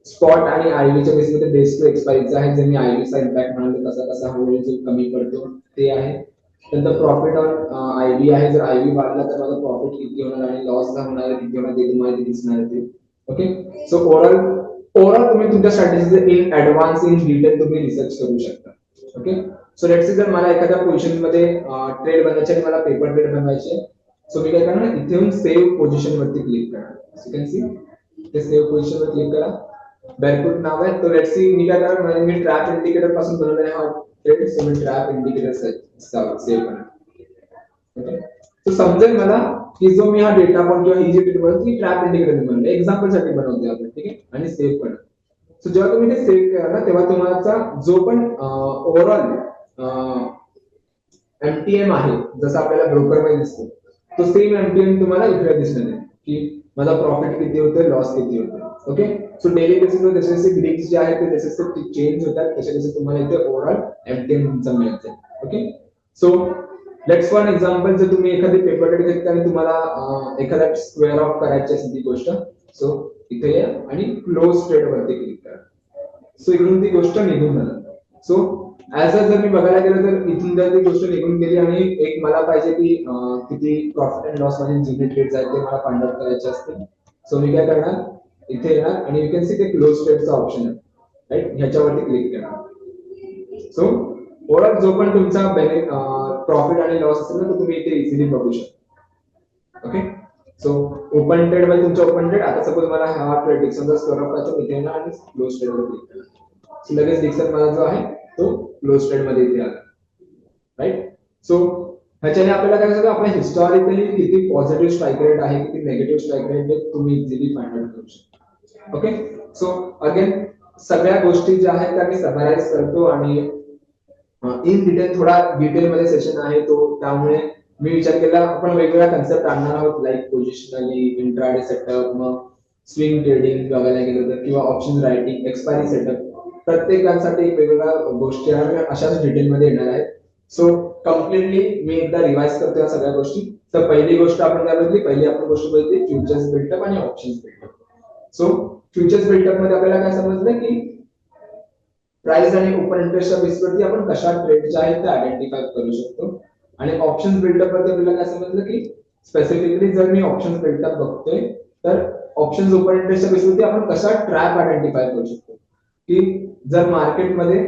स्पॉट आणि आयव्हीच्या बेसिसमध्ये डेज टू एक्सपायरीचं आहे, जे मी आयव्हीचा इम्पॅक्ट म्हणालो कसा कसा हळूहळू कमी पडतो ते आहे. नंतर प्रॉफिट ऑन आयव्ही आहे, जर आयव्ही वाढला तर माझा प्रॉफिट किती होणार आणि लॉस होणार किती होणार ते तुम्हाला दिसणार आहे. ओके, सो ओव्हरऑल तुम्ही तुमच्या strategy in advance in detail तुम्ही रिसर्च करू शकता. ओके, सो लेट्स से जर मला एखाद्या पोझिशन मध्ये ट्रेड बनवायचे आणि मला पेपर ट्रेड बनवायचे, सो मी काय करणार इथे येऊन सेव्ह पोझिशन वरती क्लिक करणार. यू कॅन सी ते सेव्ह पोझिशन वर क्लिक करा. बेरफुट नाव आहे, तो लेट्स सी मी काय करणार म्हणजे मी ट्रॅप इंडिकेटर पासून बनवलेला हा ट्रेड, सो मी ट्रॅप इंडिकेटर सेव्ह करणार. ओके, तो समजेल मला की जो मी हा डेटा पॉइंट किंवा ही जी ट्रेड बनवली ट्रॅप इंडिकेटर बनवली एक्झाम्पल साठी बनवते आपण, ठीक आहे, आणि सेव्ह करणार. सो जेव्हा तुम्ही ते सेव्ह करा ना तेव्हा तुम्हाला जो पण ओव्हरऑल एमटीएम आहे जसं आपल्याला ब्रोकर मध्ये दिसतो तो सेम एमटीएम तुम्हाला इकडे दिसणार आहे की माझा प्रॉफिट किती होतोय, लॉस किती होतोय. ओके, सो डेली बेसिसवर जसे जसे ग्रीक्स जे आहेत ते जसे जसे चेंज होतात तसे तसे तुम्हाला इथे ओव्हरऑल एमटीएम तुमचा मिळते. Okay, so let's for example जर तुम्ही एखादी पेपर ट्रेड घेतली आणि तुम्हाला एखादा स्क्वेअर ऑफ करायची असेल ती गोष्ट, सो इथे या आणि क्लोज ट्रेड वरती क्लिक करा. सो इकडून ती गोष्ट निघून जाणार. सो ऍज अ जर मी बघायला गेलो तर इथून जर ती गोष्ट निघून गेली आणि एक मला पाहिजे की किती प्रॉफिट अँड लॉस मध्ये जुने ट्रेड्स आहेत ते मला फाइंड आउट करायचे असतील. सो मी काय करणार इथे येणार आणि यू कॅन सी ते क्लोज ट्रेडचा ऑप्शन आहे, राईट, ह्याच्यावरती क्लिक करणार. सो ओव्हरऑल जो पण तुमचा प्रॉफिट आणि लॉस असेल ना तो तुम्ही इथे इझिली बघू शकता. ओके, सो ओपन ट्रेड मध्ये तुमचा ओपन ट्रेड आता सपोज मला हा ट्रेड डिक्सनचा स्क्वेअर ऑफ करायचा इथे येणार आणि क्लोज ट्रेड वर क्लिक करणार. सो लगेच डिक्सन मला जो आहे तो क्लोज ट्रेड मध्ये इथे आला, राईट. सो ह्याच्याने आपल्याला काय सांगतो आपल्या हिस्टॉरिकली किती पॉझिटिव्ह स्ट्राईक रेट आहे किती निगेटिव्ह स्ट्राईक रेट तुम्ही इझिली फाइंड आउट करू शकता. ओके, सो अगेन सगळ्या गोष्टी ज्या आहेत त्या मी समराइज करतो आणि इन डिटेल थोडा डिटेल मध्ये सेशन आहे तो, त्यामुळे मी विचार केला आपण वेगवेगळ्या कन्सेप्ट आणणार आहोत लाईक पोझिशनली, इंट्राडे सेटअप, मग स्विंग ट्रेडिंग बघायला गेलं तर किंवा ऑप्शन रायटिंग, एक्सपायरी सेटअप, प्रत्येकासाठी वेगवेगळ्या गोष्टी अशाच डिटेल मध्ये येणार आहेत. सो कम्प्लिटली मी एकदा रिवाइज करतो या सगळ्या गोष्टी. तर पहिली गोष्ट आपण काय बघितली, पहिली आपण गोष्ट बघितली फ्युचर्स बिल्टअप आणि options built up. So futures built up मध्ये आपल्याला काय समजलं की प्राइस आणि ओपन इंटरेस्टच्या बेसवरती आपण कशा ट्रेड ज्या आहेत त्या आयडेंटिफाय करू शकतो. आणि ऑप्शन्स बिल्टअप वरती आपल्याला काय समजलं की स्पेसिफिकली जर मी ऑप्शन्स बिल्टअप बघतोय तर ऑप्शन्स ओपन इंटरेस्टच्या बेसवरती आपण कशा ट्रॅप आयडेंटिफाय करू शकतो की जर मार्केटमध्ये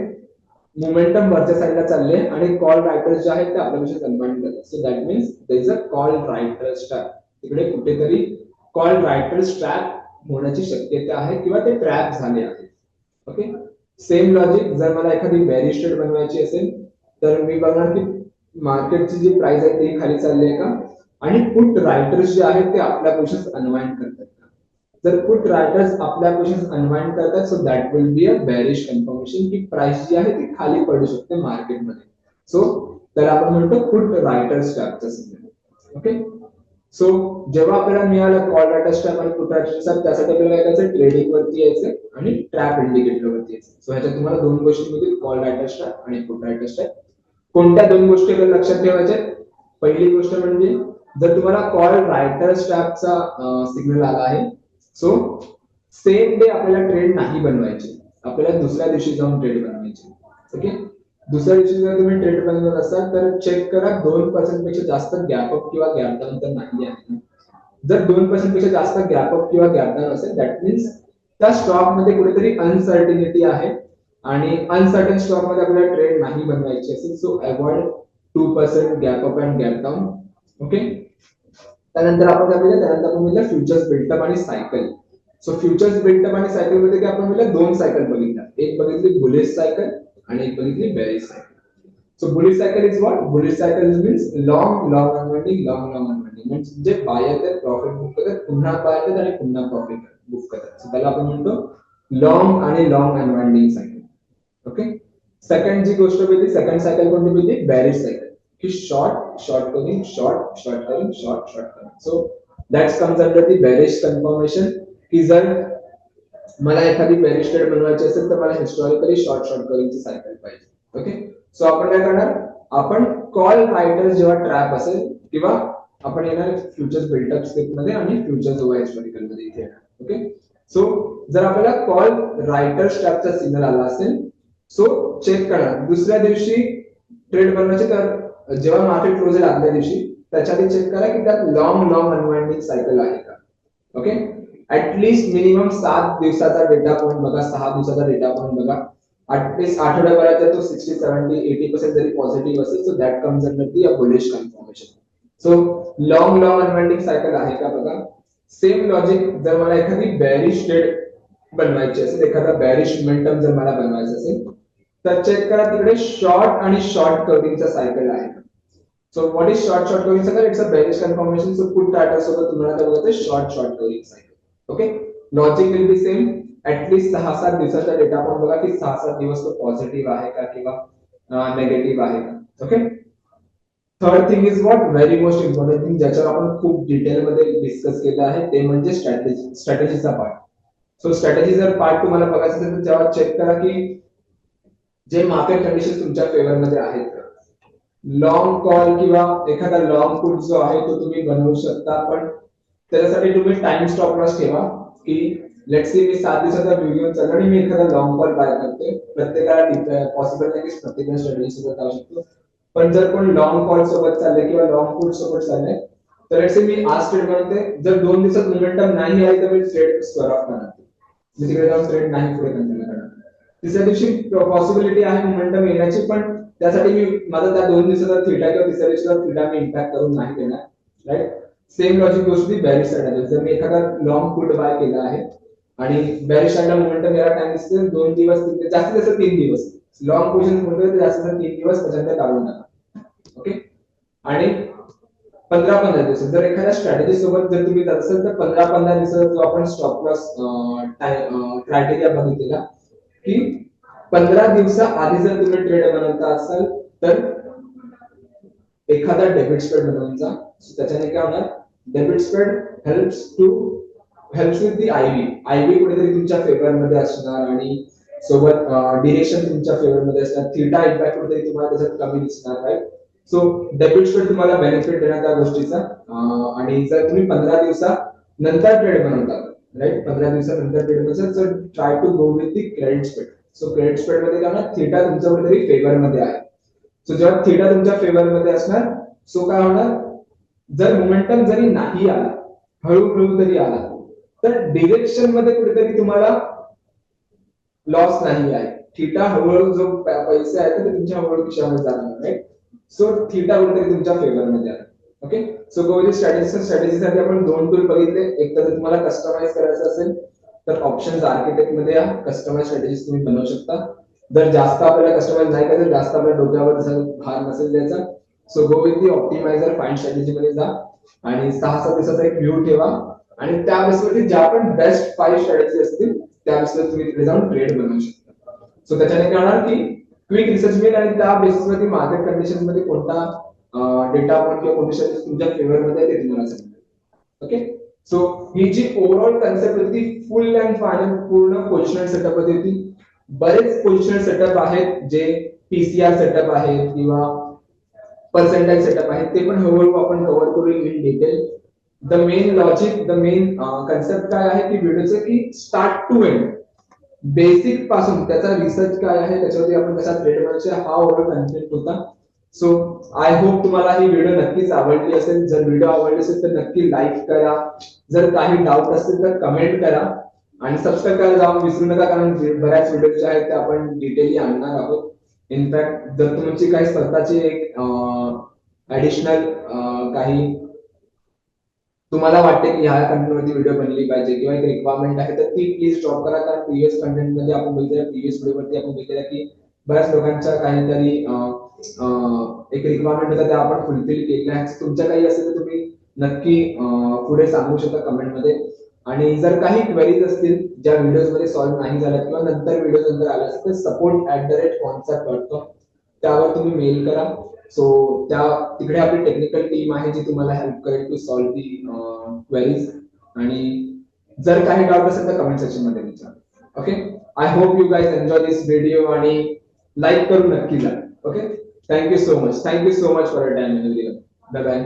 मोमेंटम वरच्या साईडला चालले आणि कॉल रायटर्स जे आहेत ते आपल्यापेक्षा कन्व्हर्ट करतात. So that means there is a call writers trap. तिकडे कुठेतरी कॉल रायटर्स ट्रॅप होण्याची शक्यता आहे किंवा ते ट्रॅप झाले आहेत. ओके, सेम लॉजिक जर मला एखादी बेरिश ट्रेड बनवायची असेल तर मी बघणार की मार्केटची जी प्राइस आहे ती खाली चालली आहे का आणि पुट रायटर्स जे आहेत ते आपल्या पोझिशन्स अनवाइंड करतात का. जर पुट रायटर्स आपल्या पोझिशन्स अनवाइंड करतात so that will be a bearish confirmation की प्राइस जी आहे ती खाली पडू शकते मार्केटमध्ये. सो त्याला आपण म्हणतो पुट रायटर्स ट्रॅपचा सिग्नल. ओके, सो जेव्हा आपल्याला मिळालं कॉल रायटर स्ट्रॅप आणि पुट रायटर स्ट्रॅप त्यासाठी आपल्याला काय करायचं ट्रेडिंग वरती यायचं आणि ट्रॅप इंडिकेटर वरती यायचं. सो ह्याच्यात तुम्हाला दोन गोष्टी मिळतील, कॉल रायटर स्ट्रॅप आणि पुट रायटर स्ट्रॅप. कोणत्या दोन गोष्टी आपल्याला लक्षात ठेवायच्या? पहिली गोष्ट म्हणजे जर तुम्हाला कॉल रायटर स्ट्रॅपचा सिग्नल आला आहे सो सेम डे आपल्याला ट्रेड नाही बनवायची, आपल्याला दुसऱ्या दिवशी जाऊन ट्रेड बनवायची. ओके, दुसऱ्या दिवशी जर तुम्ही ट्रेड बनवत असाल तर चेक करा 2% पेक्षा जास्त गॅप अप किंवा गॅप डाऊन तर नाही आहे. जर 2% पेक्षा जास्त गॅप अप किंवा गॅप डाऊन असेल दॅट मीन्स त्या स्टॉक मध्ये कुठेतरी अनसर्टिनिटी आहे आणि अनसर्टन स्टॉक मध्ये आपल्याला ट्रेड नाही बनवायची असेल so avoid 2% gap up and gap down. Okay, त्यानंतर आपण काय त्यानंतर आपण म्हणजे फ्युचर्स बिल्टअप आणि सायकल. सो फ्युचर्स बिल्टअप आणि सायकल मध्ये काय आपण म्हणजे दोन सायकल बघितल्या, एक बघितली बुलिश सायकल आणि एक बघितली bearish cycle. So bullish cycle is what, bullish cycle means long long unwinding, long long unwinding म्हणजे जे बाय येतात प्रॉफिट बुक करतात पुन्हा बाय येतात आणि पुन्हा प्रॉफिट बुक करतात. सो त्याला आपण म्हणतो लॉंग आणि long unwinding cycle. Okay, second जी गोष्ट होती सेकंड सायकल कोणती होती बेरिश सायकल की शॉर्ट करून शॉर्ट करून शॉर्ट करून so that's comes under the bearish confirmation की जर मला एखादी बेरिश ट्रेड बनवायची असेल तर मला हिस्टॉरिकली शॉर्ट करूनची सायकल पाहिजे ओके सो आपण काय करणार आपण कॉल रायटर्स जेव्हा ट्रॅप असेल किंवा आपण येणार फ्युचर्स बिल्टअप स्क्रिप्ट मध्ये आणि फ्युचर्स ओव्हर हिस्टॉरिकल मध्ये इथे येणार ओके सो जर आपल्याला कॉल रायटर्स ट्रॅपचा सिग्नल आला असेल सो चेक करा दुसऱ्या दिवशी ट्रेड बनवायचे तर जेव्हा मार्केट क्लोज आहे आदल्या दिवशी त्याच्या आधी चेक करा की त्यात लॉंग अनवाइंडिंग सायकल आहे का ओके ऍटलीस्ट मिनिमम 7 दिवसाचा डेटा पॉइंट बघा 6 दिवसाचा डेटा पॉइंट बघा ऍटलीस्ट आठवड्याभरात तो 60 70 80% जरी पॉझिटिव्ह असेल so that comes under the bullish confirmation so long unwinding cycle आहे का बघा सेम लॉजिक जर मला एखादी बेरिश ट्रेड बनवायची असेल एखादा बेरिश मोमेंटम जर मला बनवायचं असेल तर चेक करा तिकडे शॉर्ट आणि शॉर्ट कव्हरिंगचा सायकल आहे so what is short covering cycle it's a bearish confirmation so put टार्टर सोबत तुम्हाला काय बघायचं short covering cycle okay logic will be same at least 6-7 दिवसाचा डेटा पॉइंट बघा की 6-7 दिवस तो पॉझिटिव्ह आहे का किंवा नेगेटिव्ह आहे का okay third thing is what very most important thing ज्याच्यावर आपण खूप डिटेल मध्ये डिस्कस केलं आहे ते म्हणजे स्ट्रॅटेजीचा पार्ट सो स्ट्रॅटेजी जर पार्ट तुम्हाला बघायचं असेल तर तेव्हा चेक करा की जे मार्केट कंडिशन तुमच्या फेवर मध्ये आहेत लॉंग कॉल किंवा एखादा लॉंग पुट जो आहे तो तुम्ही बनवू शकता पण त्याच्यासाठी तुम्ही टाइम स्टॉप लॉस ठेवा की लेट्स सी मी 7 दिवसाचा व्हिडिओ चालू आणि मी एखादा लॉंग कॉल बाय करते प्रत्येकाला पॉसिबल नाही की प्रत्येकाला स्ट्रॅटेजी सोबत जाऊ शकतो पण जर कोण लॉंग कॉल सोबत चालले किंवा लॉंग पुट सोबत चालले तर लेट्स सी मी आज ट्रेड बनवते जर 2 दिवसात मोमेंटम नाही आली तर मी ट्रेड स्क्वेअर ऑफ करणार मी तिकडे जाऊन ट्रेड नाही पुढे कंटिन्यू करणार तिसऱ्या दिवशी पॉसिबिलिटी आहे मोमेंटम येण्याची पण त्यासाठी मी माझा त्या 2 दिवसाचा थीटा किंवा तिसऱ्या दिवसाचा थीटा मी इम्पॅक्ट करून नाही देणार राईट सेम लॉजिक गोष्ट ती बेरिश साईड जर मी एखादा लॉंग पुट बाय केला आहे आणि बेरिश साईडला मोमेंटम यायला टाइम दिसते 2 दिवस जास्तीत जास्त 3 दिवस लॉंग पोझिशन म्हणतो ते जास्तीत जास्त 3 दिवस त्याच्यानंतर काढून टाका ओके आणि 15-15 दिवस जर एखाद्या स्ट्रॅटेजी सोबत जर तुम्ही जात असाल तर 15-15 दिवसाचा जो आपण स्टॉप लॉस क्रायटेरिया बघितलेला की 15 दिवसा आधी जर तुम्ही ट्रेड बनवता असाल तर एखादा डेबिट स्प्रेड बनवायचा त्याच्याने काय होणार debit spread helps with the ivy कुठेतरी तुमच्या फेवर मध्ये असणार आणि सोबत डिरेक्शन तुमच्या फेवर मध्ये असणार थीटा इम्पॅक्ट कुठेतरी तुम्हाला त्याच्यात कमी दिसणार राईट सो डेबिट स्प्रेड तुम्हाला बेनिफिट देणार त्या गोष्टीचा आणि जर तुम्ही 15 दिवसा नंतर ट्रेड बनवता राईट 15 दिवसानंतर ट्रेड बनवता तर try to go with the credit spread so credit spread मध्ये काय होणार थीटा तुमच्या कुठेतरी फेवर मध्ये आहे सो जेव्हा थीटा तुमच्या फेवर मध्ये असणार सो काय होणार जर मोमेंटम जरी नाही आला हळूहळू जरी आला तर डिरेक्शन मध्ये कुठेतरी तुम्हाला लॉस नाही आहे थीटा हळूहळू जो पैसे आहेत ते तुमच्या हळूहळू खिशामध्ये जाणार राईट सो थीटा कुठेतरी तुमच्या फेवर मध्ये आहे ओके सो गो विथ स्ट्रॅटेजीसाठी आपण 2 टूल बघितले एक तर तुम्हाला कस्टमाइज करायचं असेल तर ऑप्शन्स आर्किटेक्ट मध्ये या कस्टमाइज स्ट्रॅटेजीज तुम्ही बनवू शकता जर जास्त आपल्याला कस्टमाइज नाही करायचं जास्त आपल्या डोक्यावर भार नसेल द्यायचा so go with the optimiser find strategy मध्ये जा आणि 6-7 दिवसाचा एक व्ह्यू ठेवा आणि त्या बेसवरती ज्या पण बेस्ट 5 स्ट्रॅटेजी असतील त्या बेसवर तुम्ही तिकडे जाऊन ट्रेड बनवू शकता सो त्याच्याने काय होणार की क्विक रिसर्च मिळेल आणि त्या बेसिसवरती मार्केट कंडिशन मध्ये कोणता डेटा पॉइंट किंवा कोणती स्ट्रॅटेजी तुमच्या फेवर मध्ये ते तुम्हाला सांगेल ओके सो ही जी ओव्हरऑल कन्सेप्ट होती फुल अँड फायनल पूर्ण पोझिशनल सेटअप होती बरेच पोझिशनल सेटअप आहेत जे पीसीआर सेटअप आहेत किंवा पर्सेंटाइल सेटअप आहेत ते पण हळूहळू आपण कव्हर करू in detail the main logic the main concept काय आहे की व्हिडिओचं की स्टार्ट टू एंड बेसिक पासून त्याचा रिसर्च काय आहे त्याच्यावरती आपण कसा ट्रेड बनायचे हा ओव्हरऑल कन्सेप्ट होता सो आय होप तुम्हाला ही व्हिडिओ नक्कीच आवडली असेल जर व्हिडिओ आवडली असेल तर नक्की लाईक करा जर काही डाऊट असतील तर कमेंट करा आणि सबस्क्राईब करायला जाऊन विसरू नका कारण बऱ्याच व्हिडिओ जे आहेत ते आपण डिटेली आणणार आहोत इनफॅक्ट जर तुमची काही स्वतःची एक ऍडिशनल काही तुम्हाला वाटते की ह्या कंटेंटवरती व्हिडिओ बनली पाहिजे किंवा एक रिक्वायरमेंट आहे तर ती प्लीज ड्रॉप करा कारण प्रिव्हियस कंटेंट मध्ये आपण बघितलं प्रिव्हियस व्हिडिओवरती आपण बघितलं की बऱ्याच लोकांच्या काहीतरी एक रिक्वायरमेंट होता त्या आपण फुलफिल केलेल्या आहेत तुमच्या काही असेल तर तुम्ही नक्की पुढे सांगू शकता कमेंट मध्ये आणि जर काही क्वेरीज असतील ज्या व्हिडिओमध्ये सॉल्व्ह नाही झाल्या किंवा नंतर व्हिडिओ नंतर आल्या असतील तर support@concept.com त्यावर तुम्ही मेल करा. सो त्या तिकडे आपली टेक्निकल टीम आहे जी तुम्हाला हेल्प करेल टू सॉल्व्ह दी क्वेरीज. आणि जर काही डाऊट असेल तर कमेंट सेक्शन मध्ये विचारा. Okay, I hope you guys enjoy this video आणि लाईक करून नक्की जा. Okay, thank you so much for your time. Bye bye.